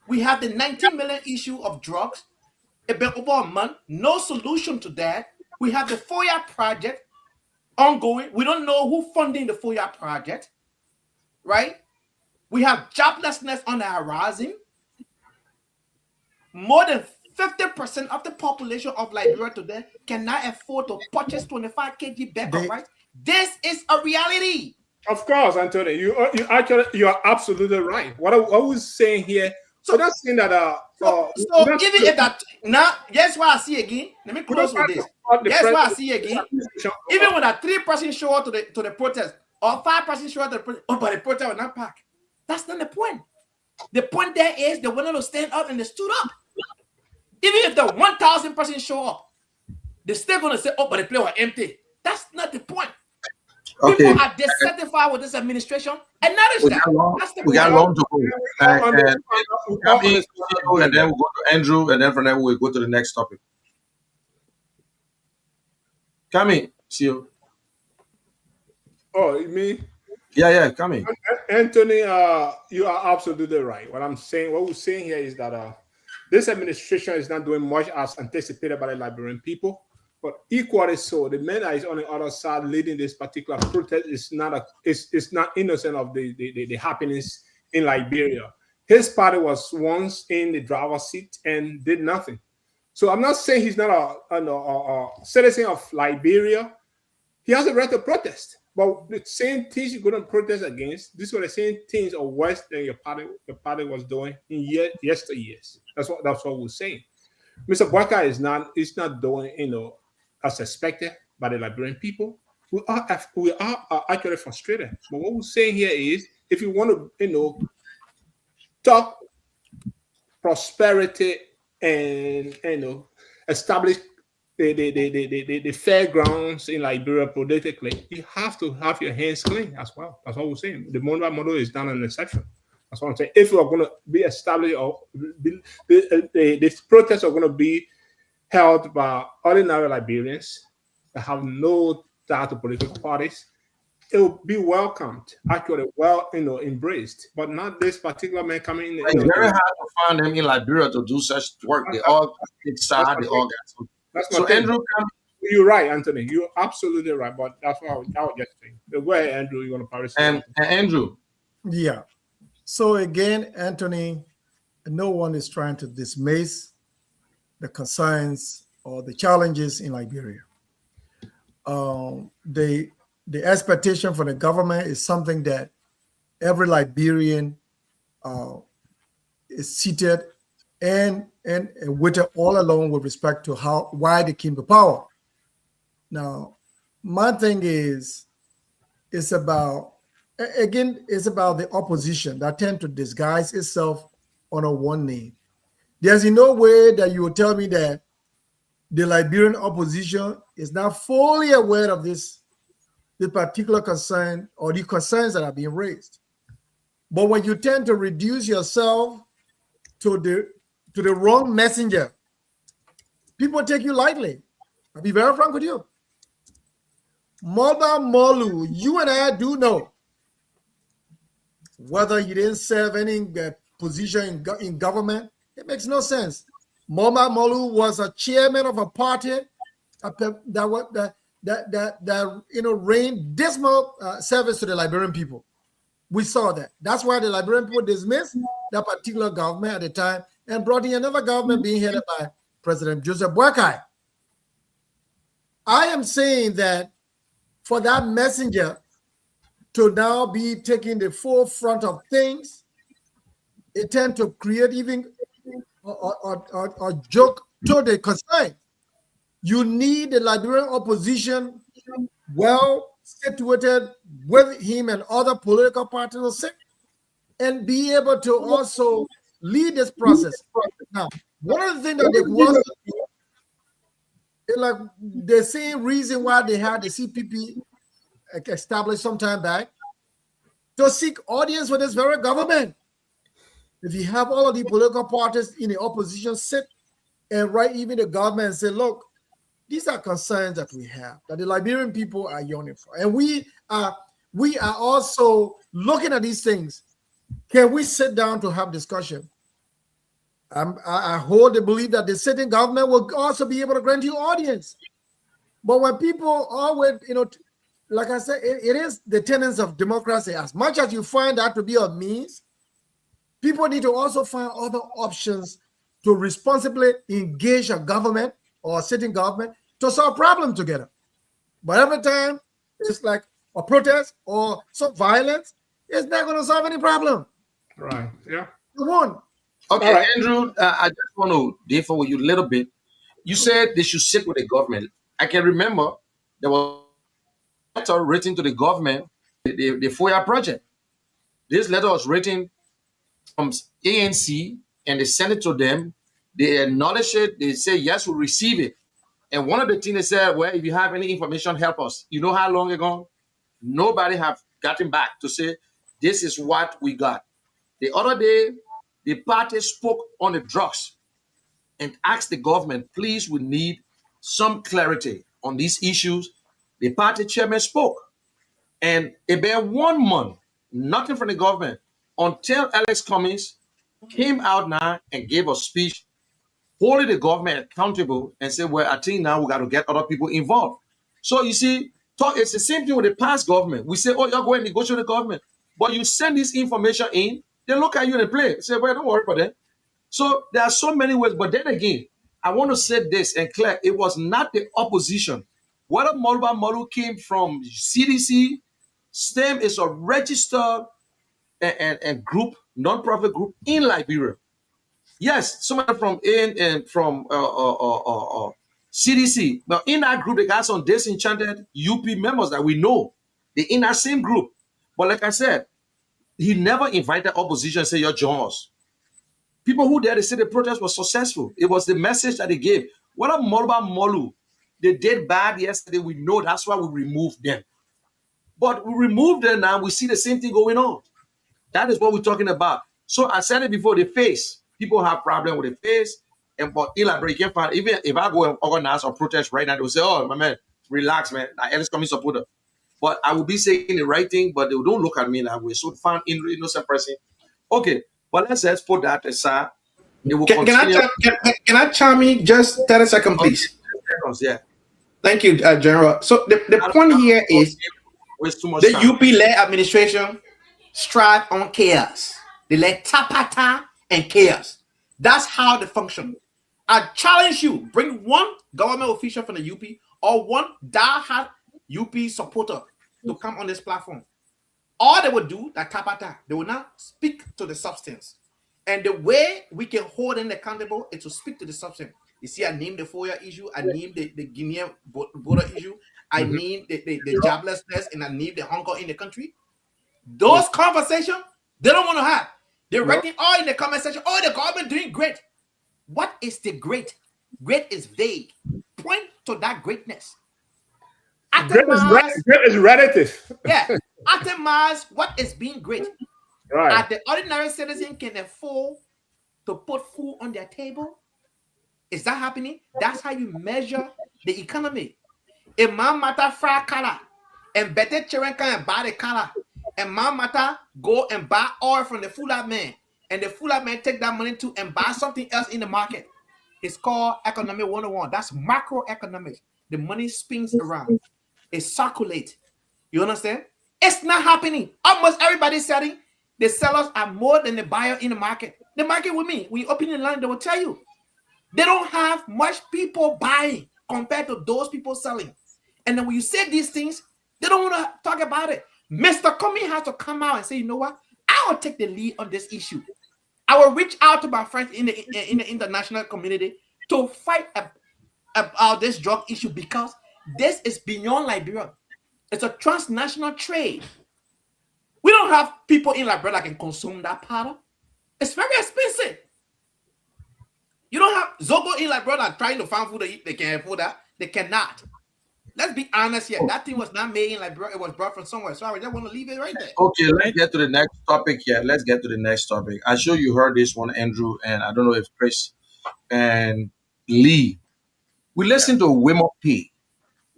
Speaker 6: We have the 19 million issue of drugs. It's been over a month. No solution to that. We have the FOIA project ongoing. We don't know who funding the FOIA project, right? We have joblessness on the horizon. More than 50% of the population of Liberia today cannot afford to purchase 25 kg bag of rice. This is a reality.
Speaker 5: Of course, Anthony, you are absolutely right. What I was saying here. So that's saying that
Speaker 6: so even if that now, guess what I see again? Let me close with this. Guess what I see again? Even when a 3% show up to the protest, or 5% show up to the protest, but the protest will not pack. That's not the point. The point there is they wanted to stand up and they stood up. Even if the 1,000% show up, they're still gonna say, "Oh, but the place was empty." That's not the point. People are dissatisfied with this administration. Acknowledge that.
Speaker 3: We got long to go. And then we'll go to Andrew, and then from there we'll go to the next topic. Kami, see you.
Speaker 5: Oh, me?
Speaker 3: Yeah, Kami.
Speaker 5: Anthony, you are absolutely right. What we're saying here is that this administration is not doing much as anticipated by the Liberian people. But equally so, the man that is on the other side leading this particular protest is not innocent of the happenings in Liberia. His party was once in the driver's seat and did nothing. So I'm not saying he's not a citizen of Liberia. He has a right to protest. But the same things you're going to protest against, these were the same things or worse than your party was doing in yesteryears. That's what we're saying. Mr. Boakai is not doing, as expected by the Liberian people. We are actually frustrated. But what we're saying here is, if you want to, talk prosperity and establish the fairgrounds in Liberia politically, you have to have your hands clean as well. That's what we're saying. The Monroe model is not an exception. That's what I'm saying. If we are going to be established, or these protests are going to be held by ordinary Liberians that have no tie to political parties, it will be welcomed, actually embraced, but not this particular man coming in.
Speaker 3: It's very hard to find them in Liberia to do such work. They all inside, they all got
Speaker 5: so Andrew, you're right, Anthony. You're absolutely right, but that's what I was just saying. Go ahead, Andrew. You want to probably say
Speaker 3: and Andrew.
Speaker 4: Yeah. So again, Anthony, no one is trying to dismiss the concerns or the challenges in Liberia. The expectation for the government is something that every Liberian is seated and with it all along with respect to why they came to power. Now, my thing is, it's about the opposition that tend to disguise itself under one name. There's no way that you will tell me that the Liberian opposition is not fully aware of this particular concern or the concerns that are being raised. But when you tend to reduce yourself to the wrong messenger, people take you lightly. I'll be very frank with you. Mulba Molu, you and I do know whether you didn't serve any position in government. It makes no sense. Mulba Molu was a chairman of a party that rained dismal service to the Liberian people. We saw that. That's why the Liberian people dismissed that particular government at the time and brought in another government being headed by President Joseph Boakai. I am saying that for that messenger to now be taking the forefront of things, it tends to create even a joke to the concern. You need the Liberian opposition well situated with him and other political parties and be able to also lead this process. Now, one of the things that they want to do is like the same reason why they had the CPP established some time back to seek audience with this very government. If you have all of the political parties in the opposition sit and write even the government and say, look, these are concerns that we have, that the Liberian people are yearning for. And we are also looking at these things. Can we sit down to have discussion? I hold the belief that the sitting government will also be able to grant you audience. But when people always, like I said, it is the tenets of democracy. As much as you find that to be a means, people need to also find other options to responsibly engage a government or a sitting government to solve problems together. But every time it's like a protest or some violence, it's not going to solve any problem.
Speaker 5: Right. Yeah.
Speaker 4: You won't.
Speaker 3: Okay, right. Andrew, I just want to differ with you a little bit. You said they should sit with the government. I can remember there was a letter written to the government, the FOIA project. This letter was written from ANC and they sent it to them. They acknowledge it. They say, yes, we'll receive it. And one of the things they said, well, if you have any information, help us. You know how long ago? Nobody have gotten back to say, this is what we got. The other day, the party spoke on the drugs and asked the government, please, we need some clarity on these issues. The party chairman spoke. And about 1 month, nothing from the government until Alex Cummings came out now and gave a speech holding the government accountable and said, well, I think now we got to get other people involved. So you see, it's the same thing with the past government. We say, oh, you're going to negotiate with the government. But you send this information in, they look at you and play. Say, well, don't worry about that. So there are so many ways. But then again, I want to say this and clear, it was not the opposition. Whether Moluba Molu came from CDC, STEM is a registered and group, non-profit group in Liberia. Yes, someone from CDC. But in that group, they got some disenchanted UP members that we know. They're in that same group. But like I said, he never invited opposition and said, you're join us. People who there, they said the protest was successful. It was the message that they gave. What a Moluba Molu, they did bad yesterday. We know that's why we removed them. But we removed them now, we see the same thing going on. That is what we're talking about. So I said it before, the face. People have problem with the face. But in Liberia, you can't find, even if I go and organize a protest right now, they will say, oh, my man, relax, man. Alex Cummings supporter. But I will be saying the right thing, but they don't look at me that way. So find innocent person. Okay, but let's put that aside.
Speaker 6: Can I chime in just 30 seconds, please?
Speaker 3: Yeah.
Speaker 6: Thank you, General. So the point here is the UP-led administration strive on chaos. They let tapata and chaos. That's how they function. I challenge you, bring one government official from the UP or one diehard UP supporter to come on this platform. All they would do, that tapata, they will not speak to the substance. And the way we can hold them accountable is to speak to the substance. You see, I named the FOIA issue, I named the Guinean border issue, I named the joblessness, and I named the hunger in the country. Those conversations, they don't want to have. They're writing all in the comment section, oh, the government doing great. What is the great? Great is vague. Point to that greatness.
Speaker 5: Great is relative.
Speaker 6: Yeah. Atomize what is being great.
Speaker 5: Right.
Speaker 6: Are the ordinary citizen can afford to put food on their table? Is that happening? That's how you measure the economy. If my matter fry color and better children can buy the color, and my matter go and buy oil from the Fulad man, and the Fulad man take that money to and buy something else in the market. It's called economic 101. That's macroeconomics. The money spins around. It circulates. You understand? It's not happening. Almost everybody's selling. The sellers are more than the buyer in the market. The market with me, when you open the line, they will tell you. They don't have much people buying compared to those people selling. And then when you say these things, they don't want to talk about it. Mr. Cummings has to come out and say, you know what? I will take the lead on this issue. I will reach out to my friends in the international community to fight about this drug issue because this is beyond Liberia. It's a transnational trade. We don't have people in Liberia that can consume that powder. It's very expensive. You don't have Zobo in Liberia that trying to find food to eat. They can afford that. They cannot. Let's be honest here. That thing was not made in Liberia. It was brought from somewhere. Sorry, I just want to leave it right there.
Speaker 3: Okay, let's get to the next topic here. Let's get to the next topic. I'm sure you heard this one, Andrew, and I don't know if Chris and Lee. We listened to Wimope.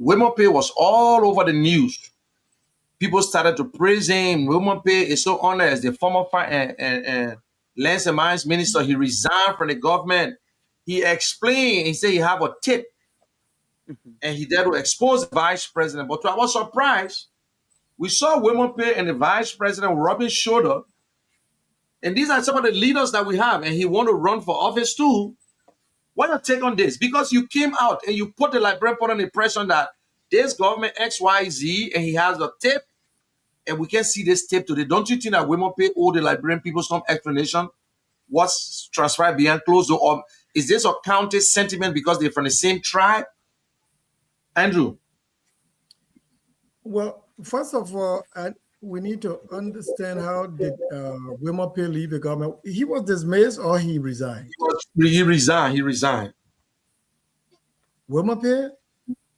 Speaker 3: Wimope was all over the news. People started to praise him. Wimope is so honored as the former Lands and Mines Minister. He resigned from the government. He explained, he said he have a tip. And he dared to expose the vice president. But to our surprise, we saw Wimope and the vice president rubbing shoulder. And these are some of the leaders that we have. And he want to run for office too. What your take on this? Because you came out and you put the Liberian put on the impression that this government XYZ and he has a tip. And we can see this tape today. Don't you think that Wimope owe the Liberian people some explanation? What's transpired behind closed door? Or is this a counter sentiment because they're from the same tribe? Andrew.
Speaker 4: Well, first of all, we need to understand how did Wimope leave the government. He was dismissed or he resigned?
Speaker 3: He resigned.
Speaker 4: Wimope?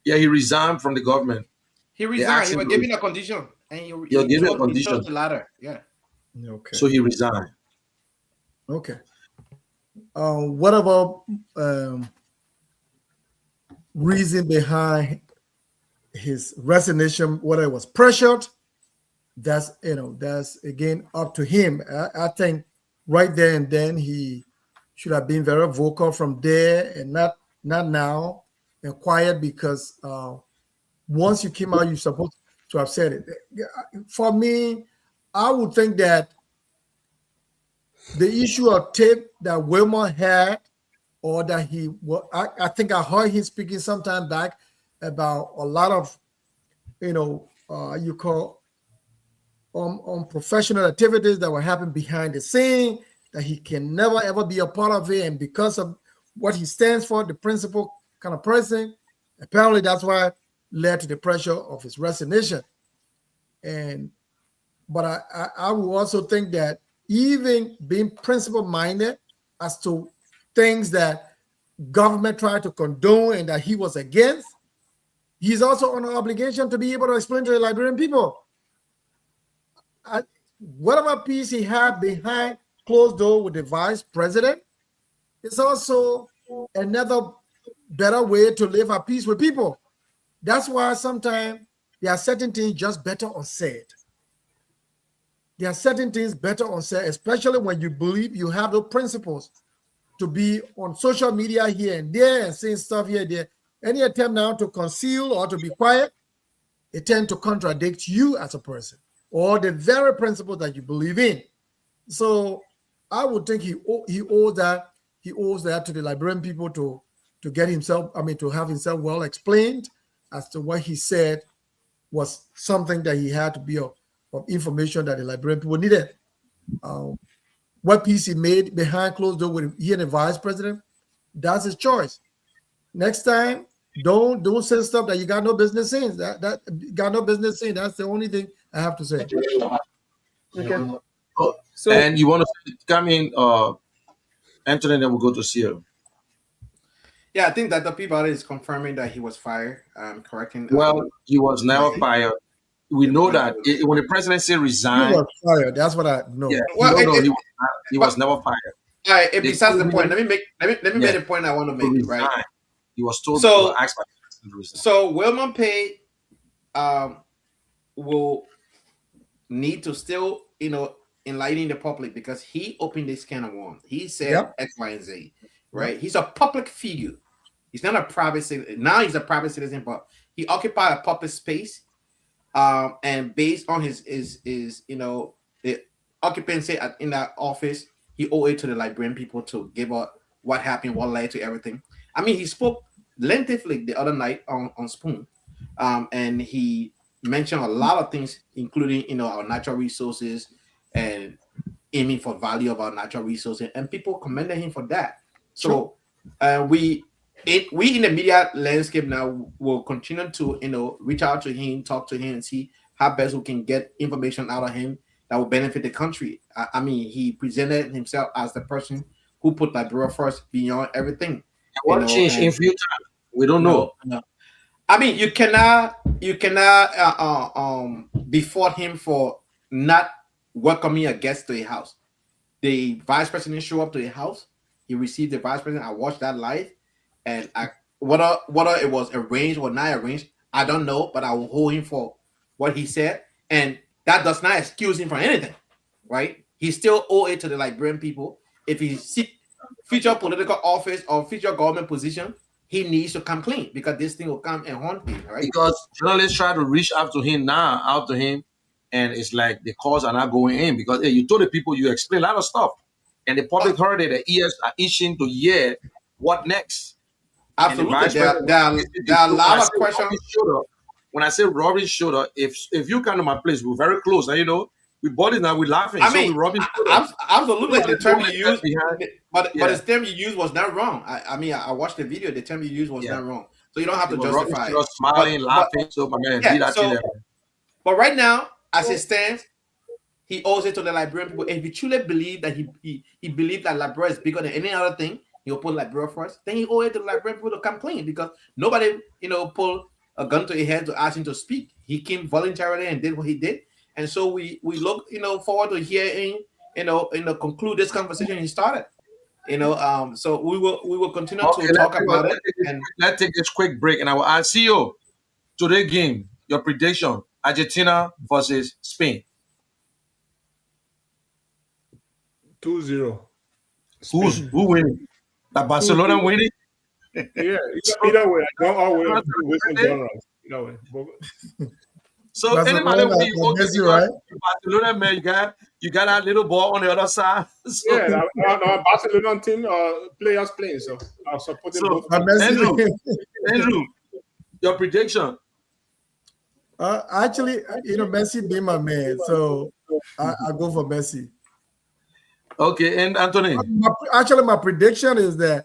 Speaker 3: Yeah, he resigned from the government.
Speaker 6: He resigned. He was given a condition. and
Speaker 3: You're given
Speaker 6: he
Speaker 3: a
Speaker 6: chose
Speaker 3: condition.
Speaker 6: the latter. Yeah.
Speaker 4: Okay.
Speaker 3: So he resigned.
Speaker 4: Okay. What about reason behind his resignation? Whether it was pressured, that's again up to him. I think right there and then he should have been very vocal from there and not now and quiet, because once you came out, you're supposed to have said it. For me, I would think that the issue of tape that Wilmer had, or that I think I heard him speaking sometime back about a lot of, you call unprofessional activities that were happening behind the scene, that he can never ever be a part of it, and because of what he stands for, the principle kind of person, apparently that's why led to the pressure of his resignation. But I would also think that even being principle minded as to things that government tried to condone and that he was against, he's also on an obligation to be able to explain to the Liberian people whatever peace he had behind closed door with the vice president. It's also another better way to live at peace with people. That's why sometimes there are certain things just better unsaid. There are certain things better unsaid, especially when you believe you have the principles to be on social media here and there and saying stuff here and there. Any attempt now to conceal or to be quiet, it tends to contradict you as a person or the very principles that you believe in. So I would think he owes that to the Liberian people to get himself, to have himself well explained as to what he said was something that he had to be of information that the Liberian people needed. What peace he made behind closed door with he and the vice president, that's his choice. Next time, don't say stuff that you got no business saying. That got no business saying. That's the only thing I have to say.
Speaker 2: Okay.
Speaker 3: So, and you want to come in, Anthony, then we'll go to Sierra.
Speaker 6: Yeah, I think that the people is confirming that he was fired. Correcting.
Speaker 3: Well, he was never fired. We know that when the presidency resigned,
Speaker 4: he was fired. That's what I know.
Speaker 3: Yeah, well, he was never fired.
Speaker 6: All right, besides the point, let me make the point I want to make. Right,
Speaker 3: he was told to ask by the president.
Speaker 6: So Wilmer Pate will need to still, enlightening the public, because he opened this can of worms. He said X, Y, and Z. Right, he's a public figure. He's not a private citizen. Now he's a private citizen, but he occupied a public space. And based on his the occupancy in that office, he owed it to the Liberian people to give up what happened, what led to everything. I mean, he spoke lengthily the other night on Spoon, and he mentioned a lot of things, including our natural resources and aiming for value of our natural resources, and people commended him for that. So we in the media landscape now will continue to reach out to him, talk to him, and see how best we can get information out of him that will benefit the country. I mean, he presented himself as the person who put Liberia first beyond everything.
Speaker 3: What changed in future? We don't know.
Speaker 6: No. I mean, you cannot default him for not welcoming a guest to a house. The vice president showed up to a house. He received the vice president. I watched that live. And whether it was arranged or not arranged, I don't know, but I will hold him for what he said. And that does not excuse him from anything, right? He still owe it to the Liberian people. If he seek future political office or future government position, he needs to come clean, because this thing will come and haunt him, right?
Speaker 3: Because journalists try to reach out to him, and it's like the calls are not going in, because you told the people, you explained a lot of stuff, and the public heard it. The ears are itching to hear what next.
Speaker 6: Absolutely, there are a lot of questions.
Speaker 3: When I say Robin Schroeder, if you come to my place, we're very close. We bought it now. We're laughing.
Speaker 6: I mean, absolutely. The term you used, but the term you used was not wrong. I watched the video. The term you used was not wrong. So you don't have to justify it.
Speaker 3: Smiling, laughing.
Speaker 6: But right now, as it stands, he owes it to the Liberian people. If he truly believed that he believed that Liberia is bigger than any other thing, he'll put Liberia first. Then he owes it to the Liberian people to come clean, because nobody, pull a gun to his head to ask him to speak. He came voluntarily and did what he did. And so we look, forward to hearing, conclude this conversation he started. So we will continue to talk about it. And
Speaker 3: let's take this quick break, and I will ask you today's game. Your prediction: Argentina versus Spain.
Speaker 5: 2-0.
Speaker 3: Who winning? Barcelona winning?
Speaker 5: Yeah, either way. Don't always win genres. Either way.
Speaker 3: So anybody when you go to
Speaker 4: right?
Speaker 3: Barcelona, man, you got that little ball on the other side. So,
Speaker 5: yeah, our Barcelona team players playing, so I'm supporting both.
Speaker 3: Andrew, your prediction?
Speaker 4: Actually, Messi be my man, so I go for Messi.
Speaker 3: Okay, and Anthony?
Speaker 4: My prediction is that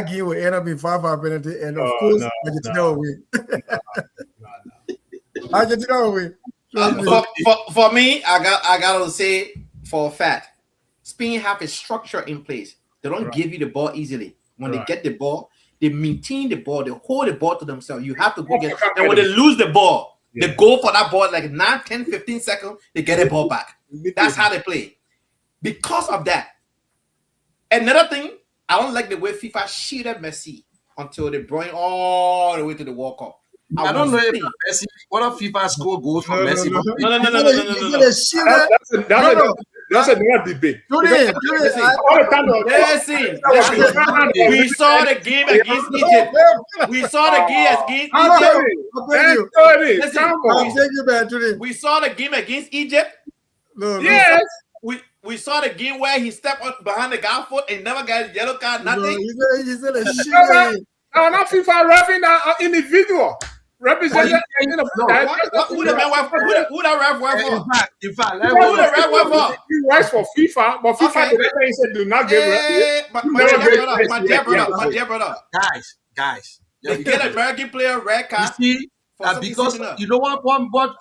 Speaker 4: game will end up in 5-5 penalty, and of course, Argentina will win. Argentina will win.
Speaker 6: For me, I gotta say for a fact, Spain have a structure in place. They don't give you the ball easily. When they get the ball, they maintain the ball, they hold the ball to themselves. You have to go get it. And when they lose the ball, they go for that ball like 9, 10, 15 seconds, they get the ball back. That's how they play. Because of that. Another thing, I don't like the way FIFA shielded Messi until they brought him all the way to the World Cup.
Speaker 3: I don't know if Messi, what if FIFA score goes for Messi?
Speaker 6: No.
Speaker 5: That's another debate.
Speaker 6: Listen, we saw the game against Egypt. We saw the game against Egypt.
Speaker 5: Yes.
Speaker 6: We saw the game where he stepped up behind the guy foot and never got a yellow card, nothing.
Speaker 5: I'm not FIFA reffing an individual. Represented.
Speaker 6: Who the ref work for?
Speaker 3: In fact,
Speaker 6: who the ref work for?
Speaker 5: He works for FIFA, but FIFA said do not give
Speaker 6: my dear brother.
Speaker 3: Guys.
Speaker 6: They get American player red card.
Speaker 3: You see, because you know what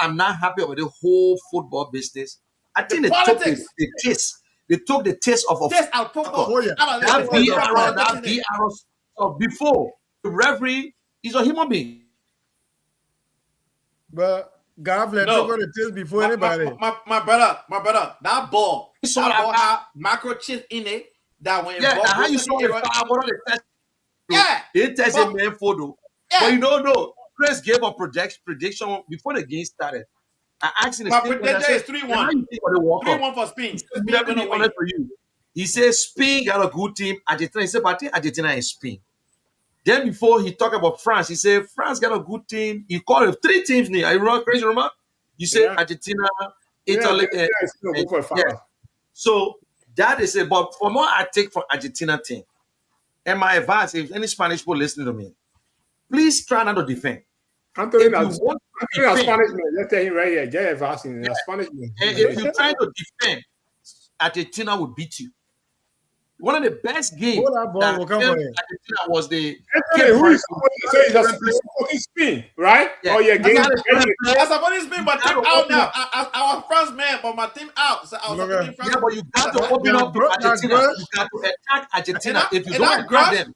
Speaker 3: I'm not happy about the whole football business. I think they took the taste. They took the taste of
Speaker 6: football.
Speaker 3: That VR of before the referee is a human being.
Speaker 4: But Gavlet took on the taste before anybody.
Speaker 6: My brother, that ball. You saw that ball had microchip in it. That when
Speaker 3: how you saw the they tested man photo. But you don't know. Chris gave a prediction before the game started. I asked him.
Speaker 6: My prediction is 3-1. 3-1 for Spain.
Speaker 3: He says Spain got a good team. Argentina. He said, but I think Argentina and Spain. Then before he talked about France, he said France got a good team. He called it 3 teams. I remember, crazy remember? You said Argentina, Italy, So that is it. But for more, I take from Argentina team. And my advice, if any Spanish people listening to me, please try not to defend.
Speaker 5: Anthony, Spanish man. Let's tell him right here. Jay advising Spanish man.
Speaker 3: And if you try to defend, Argentina will beat you. One of the best games that Argentina was the.
Speaker 5: Who is supporting Spain, right?
Speaker 3: Yeah.
Speaker 5: Oh yeah, game.
Speaker 6: I'm supporting Spain, but team out now. I was France man, but my team out. So I was supporting France.
Speaker 3: Yeah, but you got to open up to Argentina. You got to attack Argentina. If you don't attack them,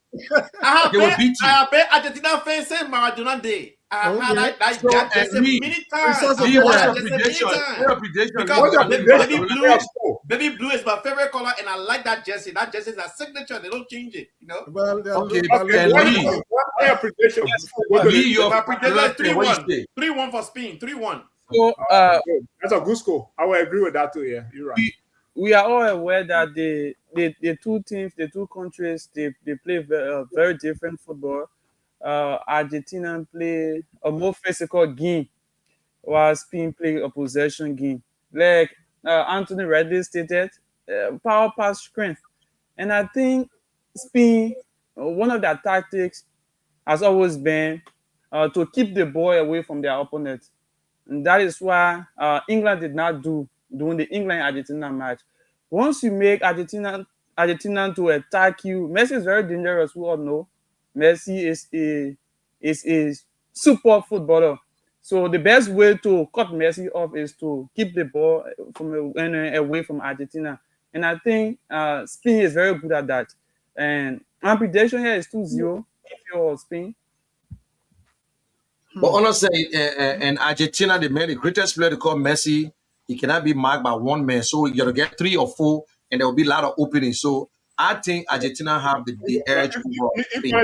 Speaker 3: they will beat you.
Speaker 6: I have been Argentina fans since Maradona Day. I have had that many times. Baby blue is my favorite color, and I like that jersey. That jersey is a signature. They don't change it, you know.
Speaker 5: My prediction is
Speaker 6: 3-1. 3-1 for Spain. 3-1.
Speaker 2: So
Speaker 5: that's a good score. I will agree with that too. Yeah, you're right.
Speaker 2: We are all aware that the two teams, the two countries, they play very different football. Argentina play a more physical game, while Spain play a possession game. Like Anthony rightly stated, power pass strength. And I think Spain, one of their tactics has always been to keep the ball away from their opponent. And that is why England did not do during the England-Argentina match. Once you make Argentina to attack you, Messi is very dangerous, we all know. Messi is a super footballer. So the best way to cut Messi off is to keep the ball away from Argentina. And I think Spain is very good at that. And my prediction here is 2-0 if you're Spain.
Speaker 3: But honestly, in Argentina, they made the greatest player they call Messi. He cannot be marked by one man. So you gotta get 3 or 4, and there will be a lot of openings. So I think Argentina have the edge over Spain.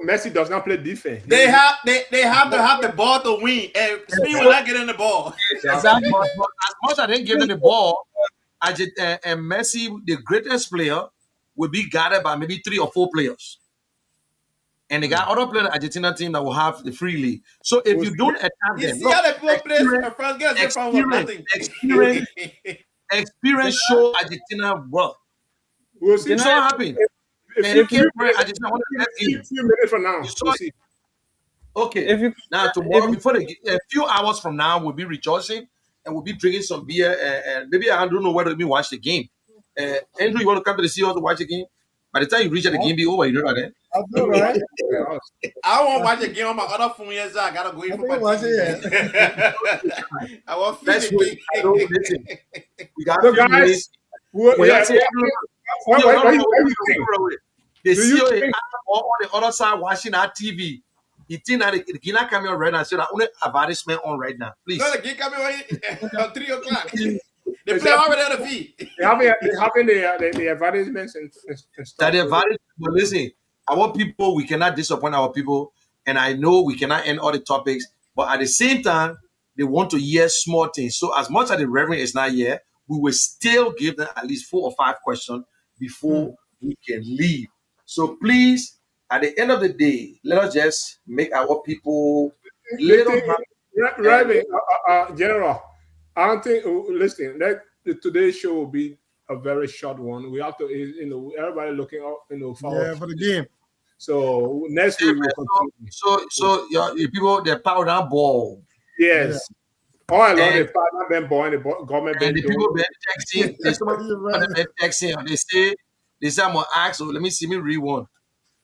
Speaker 5: Messi does not play defense.
Speaker 6: They have to have the ball to win, and Spain will not get in the ball.
Speaker 3: Exactly. But as much as they give them the ball, and Messi, the greatest player, will be guarded by maybe 3 or 4 players. And they got other players in the Argentina team that will have the free league. So if you don't attack
Speaker 6: You
Speaker 3: them,
Speaker 6: see how they play
Speaker 3: experience show Argentina work.
Speaker 5: We'll see.
Speaker 3: You know what happened?
Speaker 5: A few minutes from now. We'll see.
Speaker 3: Okay. Now tomorrow, a few hours from now, we'll be rejoicing and we'll be drinking some beer. And maybe I don't know whether we watch the game. Andrew, you want to come to the CEO to watch the game? By the time you reach the game, be over. You know that?
Speaker 4: I know, right?
Speaker 6: I won't watch the game on my other phone. Yes, I gotta go in for my TV. I want to
Speaker 3: Let's wait. Listen, we got
Speaker 5: So
Speaker 3: few
Speaker 5: guys,
Speaker 3: minutes. The CEO on the other side watching our TV. He think that the Guinea coming on right now. So that only advertisement on right now. Please.
Speaker 6: No, the game coming on 3 o'clock. They play already on the feed.
Speaker 5: They having the advertisements and stuff.
Speaker 3: That the advantage, but listen, our people, we cannot disappoint our people. And I know we cannot end all the topics, but at the same time, they want to hear small things. So as much as the reverend is not here, we will still give them at least 4 or 5 questions before we can leave. So please, at the end of the day, let us just make our people
Speaker 5: Reverend, General, I don't think, listen, today's show will be a very short one. We have to, everybody looking up,
Speaker 4: for the game.
Speaker 5: So next week we'll continue.
Speaker 3: So your people, they're power down ball.
Speaker 5: Yes. All along the partner been born, the government been
Speaker 3: and the people been texting. They texting. They say I'm gonna ask. So let me see me read one.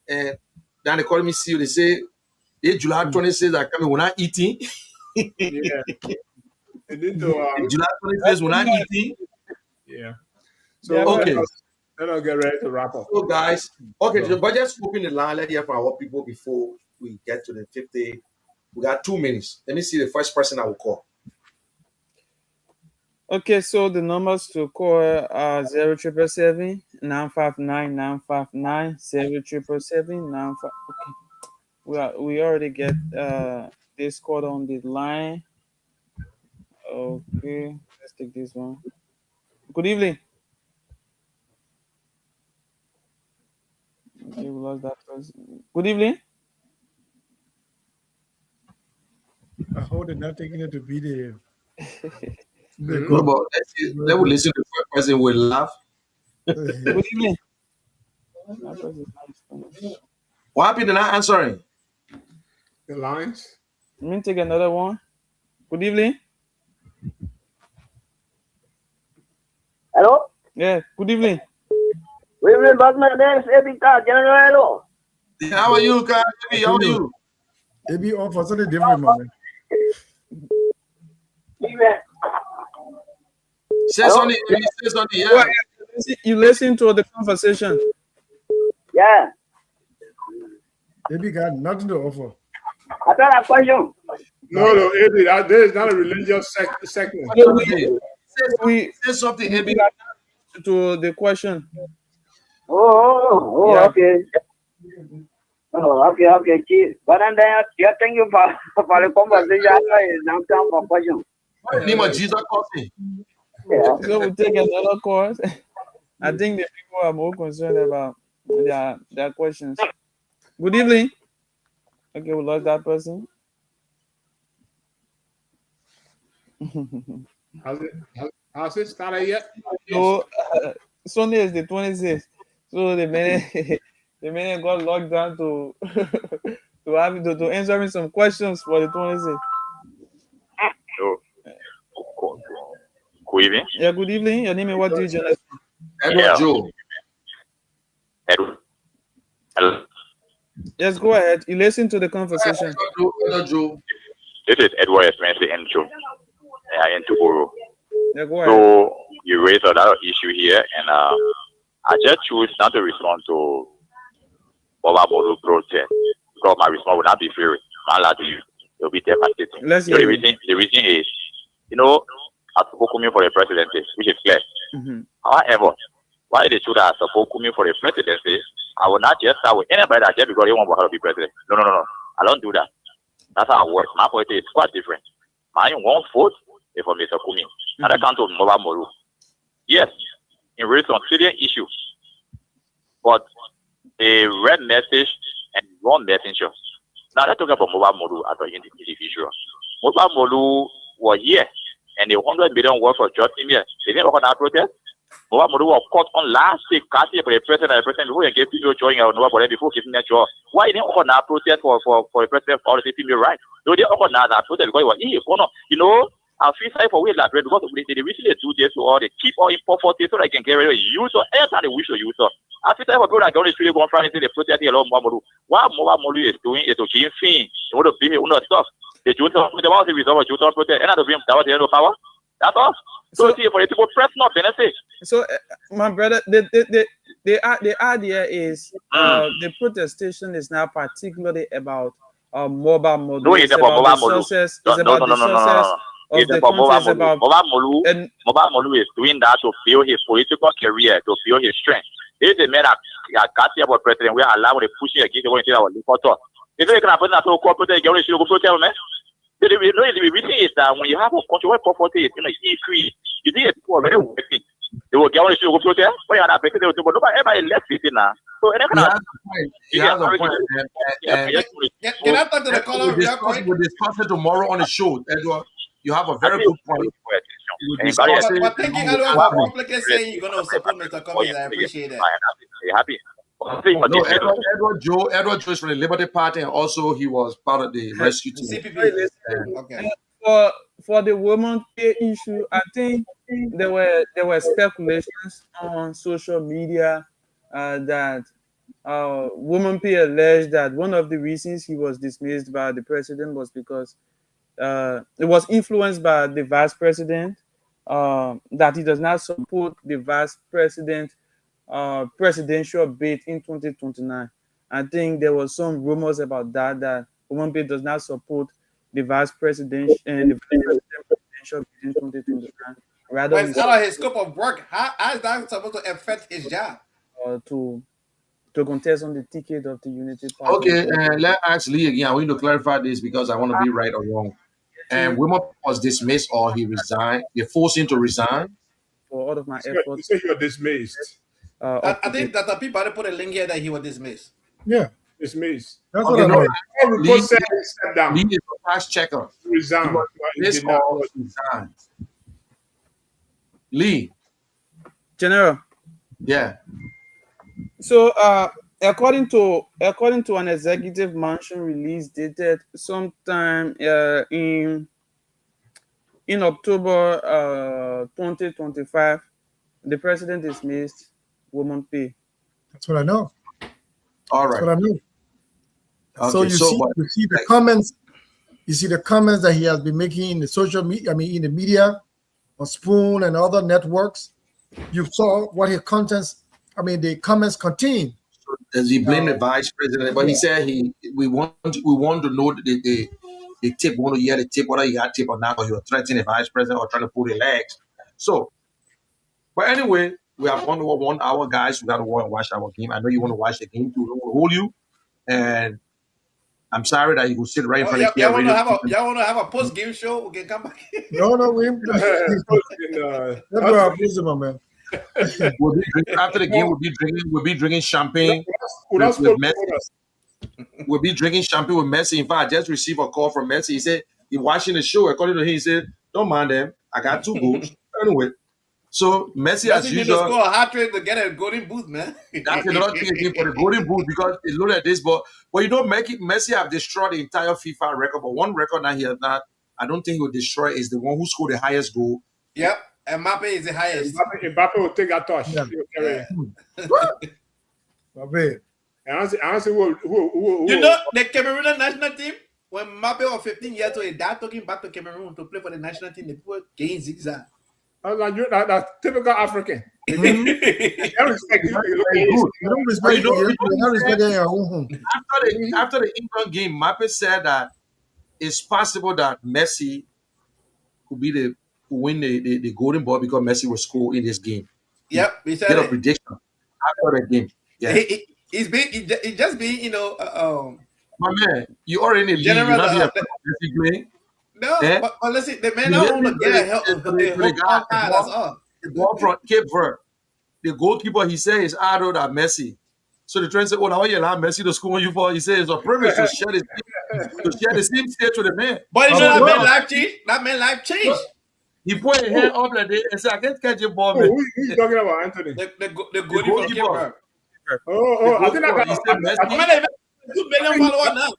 Speaker 3: And then they call me see you. They say July 26th are coming. We're not eating.
Speaker 5: Yeah.
Speaker 3: July 26th we're not eating.
Speaker 5: Yeah. So
Speaker 3: okay.
Speaker 5: Let us get ready to wrap up.
Speaker 3: So guys, okay, but just open the line. Let's hear from our people before we get to the 50. We got 2 minutes. Let me see the first person I will call.
Speaker 2: Okay, so the numbers to call are 0777 959 959 0777 959. Okay, we already get this code on the line. Okay, let's take this one. Good evening. Okay, we lost that person. Good evening.
Speaker 4: I hope they're not taking it to video.
Speaker 3: No, but let me listen to the person will laugh.
Speaker 2: Good evening.
Speaker 3: What happened? They're not answering.
Speaker 5: The lines.
Speaker 2: Let me take another one. Good evening.
Speaker 7: Hello?
Speaker 2: Yeah, good evening.
Speaker 7: Good evening, Batman. This is Ebita, General. Hello.
Speaker 3: How are you, guys? How are you?
Speaker 4: They be on for something different, man.
Speaker 3: Say something. Say something. Yeah.
Speaker 2: You listen to the conversation.
Speaker 7: Yeah.
Speaker 4: They got nothing to offer.
Speaker 7: I got a question.
Speaker 5: No, Eddie, there is not a religious segment.
Speaker 2: Say
Speaker 3: something, Eddie.
Speaker 2: To the question.
Speaker 7: Oh, yeah. Okay. Oh, okay, Chief. But then, thank you for the conversation. Now time for question.
Speaker 3: Name of Jesus coffee.
Speaker 7: Yeah.
Speaker 2: So we take another course. I think the people are more concerned about their questions. Good evening. Okay, we lost that person.
Speaker 5: Has it started yet?
Speaker 2: So Sunday is the 26th. So the minute got locked down to to answer me some questions for the 26th.
Speaker 8: Good evening.
Speaker 2: Yeah, good evening. Your name is what, do you journalist?
Speaker 3: Edward Joe.
Speaker 8: Edward. Hello.
Speaker 2: Yes, go ahead. You listen to the conversation.
Speaker 3: Edward Joe.
Speaker 8: This is Edward Espency and Joe. In Tuboro.
Speaker 2: Yeah, go ahead.
Speaker 8: So you raised a lot of issue here, and I just choose not to respond to Boba Bodo protest because my response would not be fair. I'm allowed to you. They'll be devastating.
Speaker 2: Let's
Speaker 8: So
Speaker 2: hear
Speaker 8: the reason is, Asoko coming for the presidency, which is clear. However, why they should Asoko coming for the presidency, I will not just start with anybody that just because they want to be president. No. I don't do that. That's how I work. My politics is quite different. My one vote is for Mr. Kumi. And I can't do Moba Molu. Yes, in reconciliation issue, but a red message and wrong messenger. Now let's talk about Moba Molu as an individual. Moba Molu was here, and the 100 million worth for just him here. They didn't organize protest. Moba Molu was caught on last week, casting for the president and the president before he gave people joining our Nova before giving that job. Why didn't organize protest for the president for all the female rights? No, they organized that protest because it was I feel sorry for we like because they recently do this to all they keep all import for so they can get rid of use or anytime they wish to use. I feel sorry for people that go to the street go front and they protest a lot of Moba Molu. What Moba Molu is doing is to give things. They want to be here stuff. They want to resolve a Junta protest and not to be that was the end of power. That's all. So see for the people press not benefit.
Speaker 2: So my brother, the idea is the protestation is now particularly about Moba Molu.
Speaker 8: No, it's about Moba Molu.
Speaker 2: It's about the success of the country.
Speaker 8: Moba Molu is doing that to build his political career, to build his strength. This is the man that got here for president. We are allowed to push against the one in our legal talk. If you can happen that so corporate, you should go protest, man. The reason is that when you have a country where property is increase, you need people already working. They will get on the show protest. When you are not making the but nobody left it now. So
Speaker 3: He has a point.
Speaker 6: Can I talk to the caller?
Speaker 3: We'll discuss it tomorrow on the show. Edward, you have a very good point.
Speaker 6: But thinking how complicated saying you're going to support Mr. Cummings, I appreciate that.
Speaker 8: Are you happy?
Speaker 3: No, Edward Joe is from the Liberty Party, and also he was part of the rescue team.
Speaker 6: Okay.
Speaker 2: For the woman pay issue, I think there were speculations on social media that woman pay alleged that one of the reasons he was dismissed by the president was because it was influenced by the vice president, that he does not support the vice president presidential bid in 2029. I think there was some rumors about that woman pay does not support the vice president and the presidential bid in 2029. Rather,
Speaker 6: but it's out of his scope of work. How is that supposed to affect his job?
Speaker 2: To contest on the ticket of the Unity Party.
Speaker 3: Okay, and let's ask Lee again. I want to clarify this because I want to be right or wrong. And Women was dismissed or he resigned. They forced him to resign.
Speaker 2: For all of my efforts.
Speaker 5: You say you're dismissed.
Speaker 6: I think that the people put a link here that he was dismissed.
Speaker 4: Yeah.
Speaker 5: Dismissed.
Speaker 4: That's what I know.
Speaker 3: Lee is a fast checker.
Speaker 5: Resign.
Speaker 3: This all resigned. Lee.
Speaker 2: General.
Speaker 3: Yeah.
Speaker 2: So according to an executive mansion release dated sometime in October 2025, the president dismissed woman pay.
Speaker 4: That's what I know.
Speaker 3: All right.
Speaker 4: That's what I know.
Speaker 3: Okay,
Speaker 4: so you see the comments. You see the comments that he has been making in the social media. I mean, in the media, on Spoon and other networks. You saw what his contents. I mean, the comments contain.
Speaker 3: So does he blame the vice president? But he said we want to know the tip. We want to hear the tip, whether he got tip or not, or he was threatening the vice president or trying to pull the legs. So, but anyway, we have 1 hour, guys. We got to go and watch our game. I know you want to watch the game too. We don't want to hold you, and I'm sorry that you will sit right in front of the
Speaker 6: y'all want to have a post game show? We can come back.
Speaker 4: No, we. Man.
Speaker 3: We'll be drinking, after the game, we'll be drinking champagne with Messi. We'll be drinking champagne with Messi. In fact, I just received a call from Messi. He said he's watching the show. According to him, he said, "Don't mind them. I got 2 goals." Anyway, so Messi as usual.
Speaker 6: Messi score a hat trick to get a golden boot, man.
Speaker 3: That's another thing again for the golden boot because it looked at this, but you don't make it. Messi have destroyed the entire FIFA record, but one record that he has not. I don't think he will destroy is the one who scored the highest goal.
Speaker 6: Yep. And Mbappe is the highest.
Speaker 5: Mbappe will take that touch.
Speaker 4: Yeah.
Speaker 5: Honestly, who,
Speaker 6: you know, the Cameroonian national team, when Mbappe was 15 years old, they talking back to Cameroon to play for the national team, the people getting zigzag.
Speaker 5: That's typical African.
Speaker 3: After the England game, Mbappe said that it's possible that Messi could win the Golden Ball because Messi will score in this game.
Speaker 6: Yep, we said
Speaker 3: Get a
Speaker 6: it.
Speaker 3: prediction after the game. Yeah.
Speaker 6: He's just being, you know,
Speaker 3: my man, you already in the league. You're not here Messi playing.
Speaker 6: No, but listen, the man don't want to get help
Speaker 3: the ball from Cape Verde. The goalkeeper, he said, is Ado that Messi. So the trainer said, "Oh, now you allow Messi to score on you for?" He said, "It's a privilege to share the same stage with the man."
Speaker 6: But you know that man life changed. That man life changed.
Speaker 3: He put his hand up like that and said, "I can't catch your ball, man."
Speaker 5: Who you talking about, Anthony?
Speaker 6: The goalkeeper from Cape Verde.
Speaker 5: I think I
Speaker 6: 2 million followers now.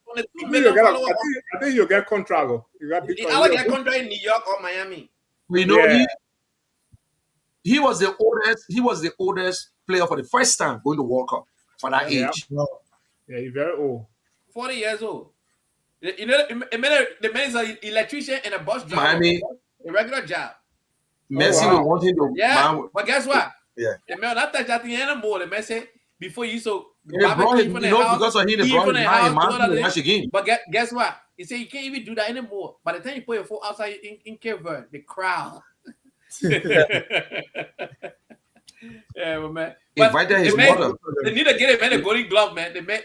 Speaker 6: 2 million followers.
Speaker 5: I think you'll get contract.
Speaker 6: I will get contract in New York or Miami.
Speaker 3: You know, he was the oldest. He was the oldest player for the first time going to World Cup for that age.
Speaker 5: Yeah, he's very old.
Speaker 6: 40 years old. You know, the man is an electrician and a bus driver.
Speaker 3: Miami,
Speaker 6: a regular job.
Speaker 3: Messi will want him to.
Speaker 6: Yeah, but guess what?
Speaker 3: Yeah.
Speaker 6: The man not touch that thing anymore. The man said before you so.
Speaker 3: Because of him, they brought him to watch the game.
Speaker 6: But guess what? He said you can't even do that anymore. By the time you put your foot outside in Cape Verde, the crowd. Yeah, but man. But
Speaker 3: his mother.
Speaker 6: They need to get him a golden glove, man. The man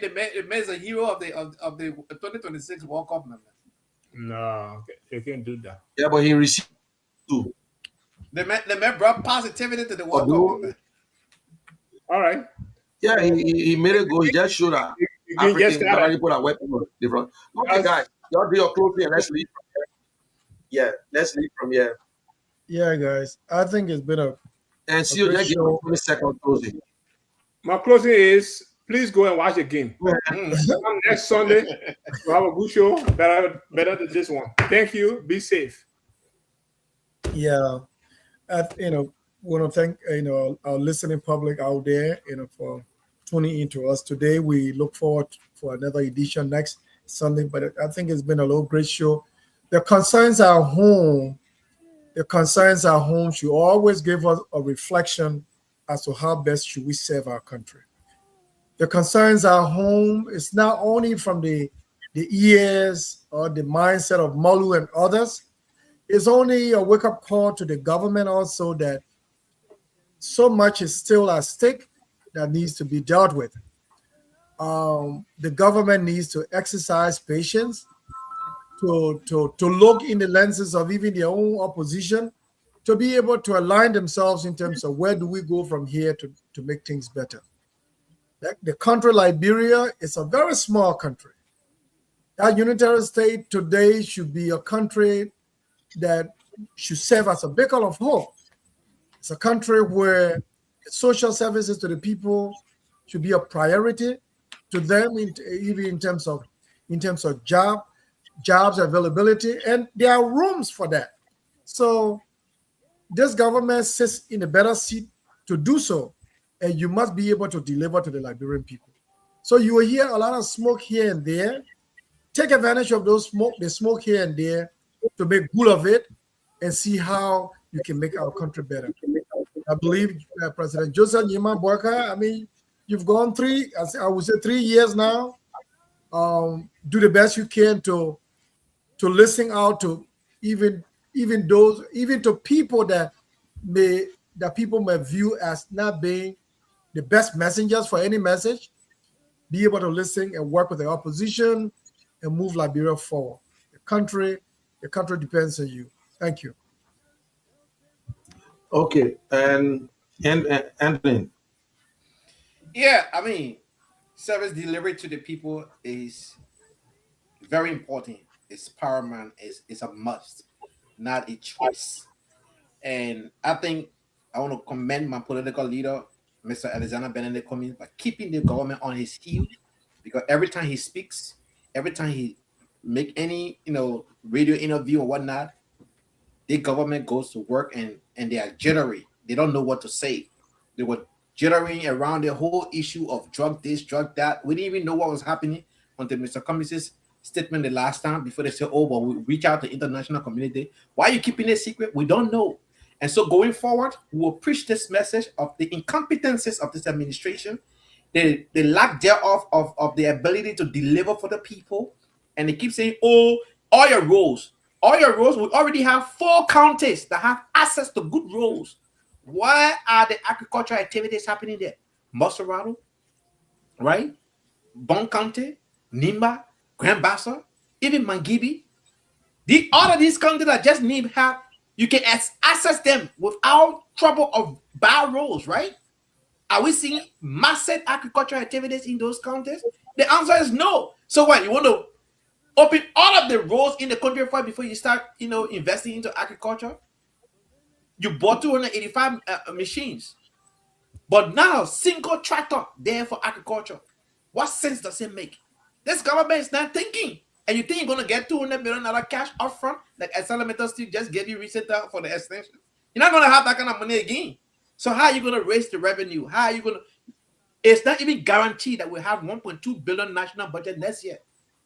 Speaker 6: is a hero of the 2026 World Cup, man.
Speaker 5: No, they can't do that.
Speaker 3: Yeah, but he received two.
Speaker 6: The man brought positivity to the World Cup, man.
Speaker 5: All right.
Speaker 3: Yeah, he made it go. He just showed that African put a weapon on the front. Okay, guys, y'all do your closing and let's leave from here. Yeah, let's leave from here.
Speaker 4: Yeah, guys, I think it's been a.
Speaker 3: And see you next 20-second closing.
Speaker 5: My closing is please go and watch the game. Next Sunday, we'll have a good show, better than this one. Thank you. Be safe.
Speaker 4: Yeah, want to thank our listening public out there, for tuning into us today. We look forward for another edition next Sunday. But I think it's been a great show. The concerns at home should always give us a reflection as to how best should we serve our country. The concerns at home is not only from the ears or the mindset of Malu and others. It's only a wake-up call to the government also that so much is still at stake that needs to be dealt with. The government needs to exercise patience, to look in the lenses of even their own opposition, to be able to align themselves in terms of where do we go from here to make things better. The country Liberia is a very small country. That unitary state today should be a country that should serve as a beacon of hope. It's a country where social services to the people should be a priority to them, even in terms of jobs availability, and there are rooms for that. So this government sits in a better seat to do so, and you must be able to deliver to the Liberian people. So you will hear a lot of smoke here and there. Take advantage of the smoke here and there to make good of it and see how you can make our country better. I believe President Joseph Nyima Boakai, you've gone 3 years now. Do the best you can to listen out to even to people that people may view as not being the best messengers for any message. Be able to listen and work with the opposition and move Liberia forward. The country depends on you. Thank you.
Speaker 3: Okay, and Anthony.
Speaker 6: Yeah, service delivery to the people is very important. It's paramount. It's a must, not a choice. And I think I want to commend my political leader, Mr. Alexander Benedict Cummings, by keeping the government on his heels, because every time he speaks, every time he make any radio interview or whatnot, the government goes to work and they are jittery. They don't know what to say. They were jittering around the whole issue of drug this, drug that. We didn't even know what was happening until Mr. Cummings' statement the last time before they said, "Oh, but we reach out to the international community." Why are you keeping it secret? We don't know. And so going forward, we will preach this message of the incompetencies of this administration, the lack thereof of the ability to deliver for the people. And they keep saying, "Oh, oil roads. Oil roads, we already have 4 counties that have access to good roads. Why are the agricultural activities happening there? Moserado, right? Bon County, Nimba, Grand Bassa, even Mangibi. All of these counties that just need help, you can access them without trouble of bad roads, right? Are we seeing massive agricultural activities in those counties? The answer is no. So what, you want to open all of the roads in the country before you start, investing into agriculture? You bought 285 machines, but now single tractor there for agriculture. What sense does it make? This government is not thinking. And you think you're going to get $200 million cash up front, like Excelerator Steve just gave you recently for the extension? You're not going to have that kind of money again. So how are you going to raise the revenue? How are you going to? It's not even guaranteed that we'll have $1.2 billion national budget next year,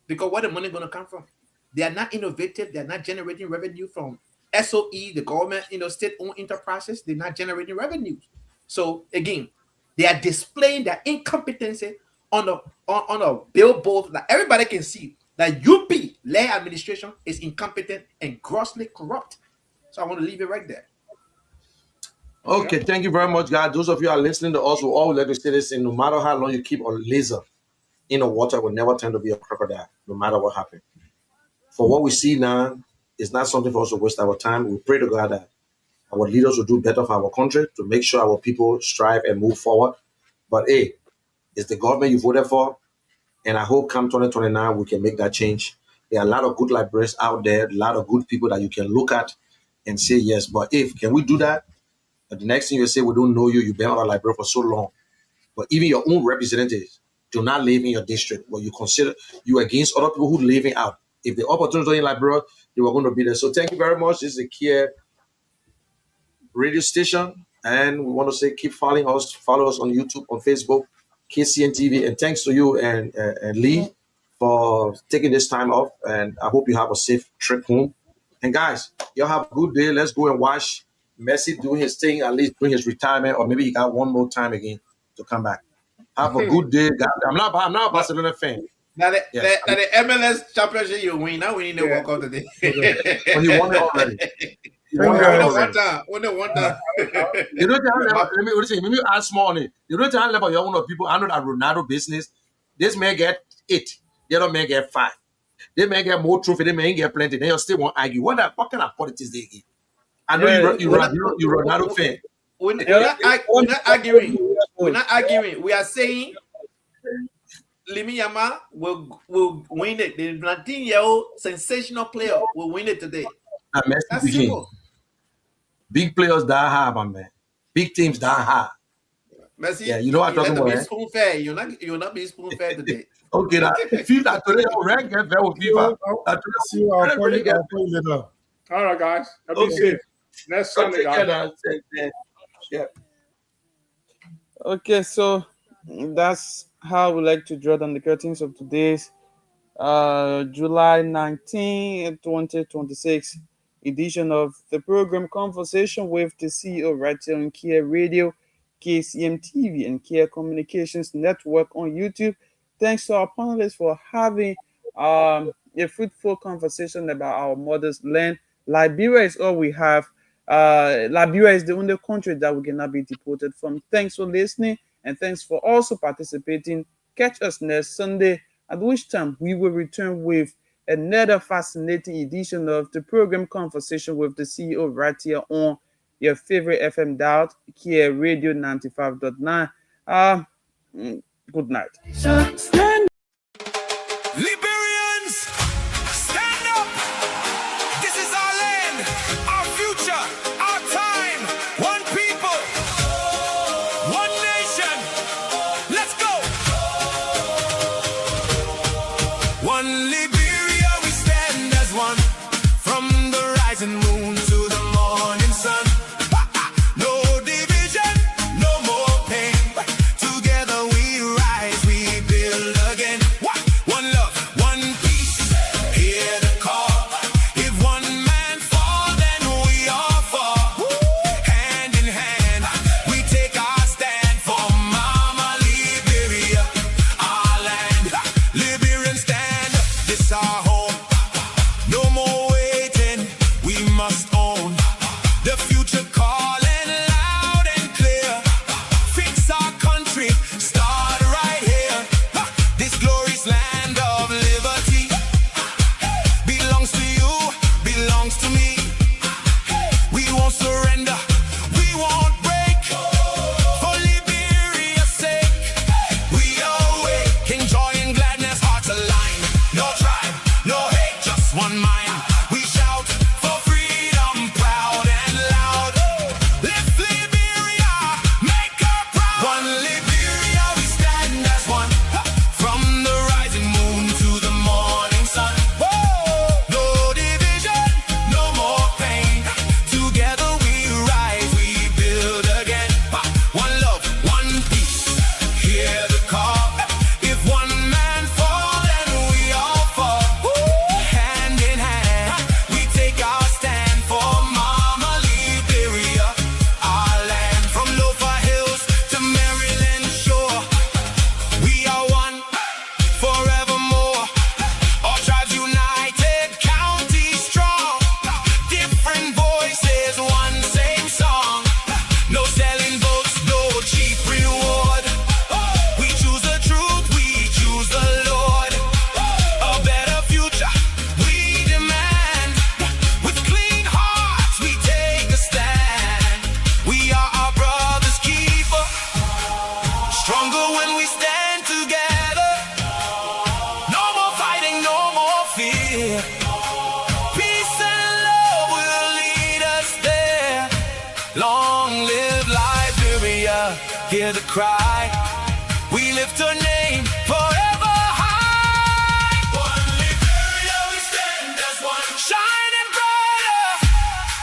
Speaker 6: because where the money going to come from? They are not innovative. They are not generating revenue from SOE, the government, state-owned enterprises. They're not generating revenues. So again, they are displaying their incompetency on a billboard that everybody can see. That UP Lair administration is incompetent and grossly corrupt. So I want to leave it right there.
Speaker 3: Okay, thank you very much, guys. Those of you who are listening to us will always let me say this: no matter how long you keep a laser in the water, it will never turn to be a crocodile, no matter what happens. For what we see now, it's not something for us to waste our time. We pray to God that our leaders will do better for our country to make sure our people strive and move forward. But hey, it's the government you voted for. And I hope come 2029, we can make that change. There are a lot of good librarians out there, a lot of good people that you can look at and say yes. But can we do that? But the next thing you say, we don't know you, you've been on a library for so long. But even your own representatives do not live in your district, but you consider you against other people who living out. If the opportunity in Liberia, they were going to be there. So thank you very much. This is the Kia radio station. And we want to say keep following us. Follow us on YouTube, on Facebook, KCN TV, and thanks to you and Lee for taking this time off. And I hope you have a safe trip home. And guys, y'all have a good day. Let's go and watch Messi doing his thing, at least doing his retirement, or maybe he got one more time again to come back. Have a good day. I'm not a Barcelona fan.
Speaker 6: Now the MLS championship you win. Now we need to walk out today.
Speaker 3: Well, he won it already.
Speaker 6: One time.
Speaker 3: You don't let me ask more on it. You don't tell about your own people. I know that Ronaldo business. This man get 8. The other man get 5. They may get more trophy. They may get plenty. They still won't argue. What kind of politics they get? I know you're Ronaldo fan.
Speaker 6: We're not arguing. We're not arguing. We are saying Lamine Yamal will win it. The 19-year-old sensational player will win it today. That's simple.
Speaker 3: Big players die hard, my man. Big teams die hard.
Speaker 6: Messi,
Speaker 3: yeah, you know what I'm talking about.
Speaker 6: Spoon fair. You're not being spoon fed today.
Speaker 3: Okay, now FIFA today rank get very with FIFA.
Speaker 5: All right, guys. Be safe. Next Sunday, guys.
Speaker 3: Yeah.
Speaker 2: Okay, so that's how we like to draw down the curtains of today's July 19, 2026 edition of the program Conversation with the CEO right here on Kia Radio, KCM TV, and Kia Communications Network on YouTube. Thanks to our panelists for having a fruitful conversation about our mother's land. Liberia is all we have. Liberia is the only country that we cannot be deported from. Thanks for listening, and thanks for also participating. Catch us next Sunday, at which time we will return with another fascinating edition of the program Conversation with the CEO right here on your favorite FM dial, Kia Radio 95.9. Good night.
Speaker 9: Liberians, stand up! This is our land, our future, our time. One people, one nation. Let's go! One Liberia, we stand as one. From the rising moon to the morning sun. No division, no more pain. Together we rise, we build again. One love, one peace, hear the call. If one man fall, then we all fall. Hand in hand, we take our stand for Mama Liberia, our land. Liberian stand up, this our home. No hear the cry. We lift our name forever high. One Liberia, we stand as one, shining brighter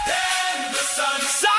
Speaker 9: than the sun.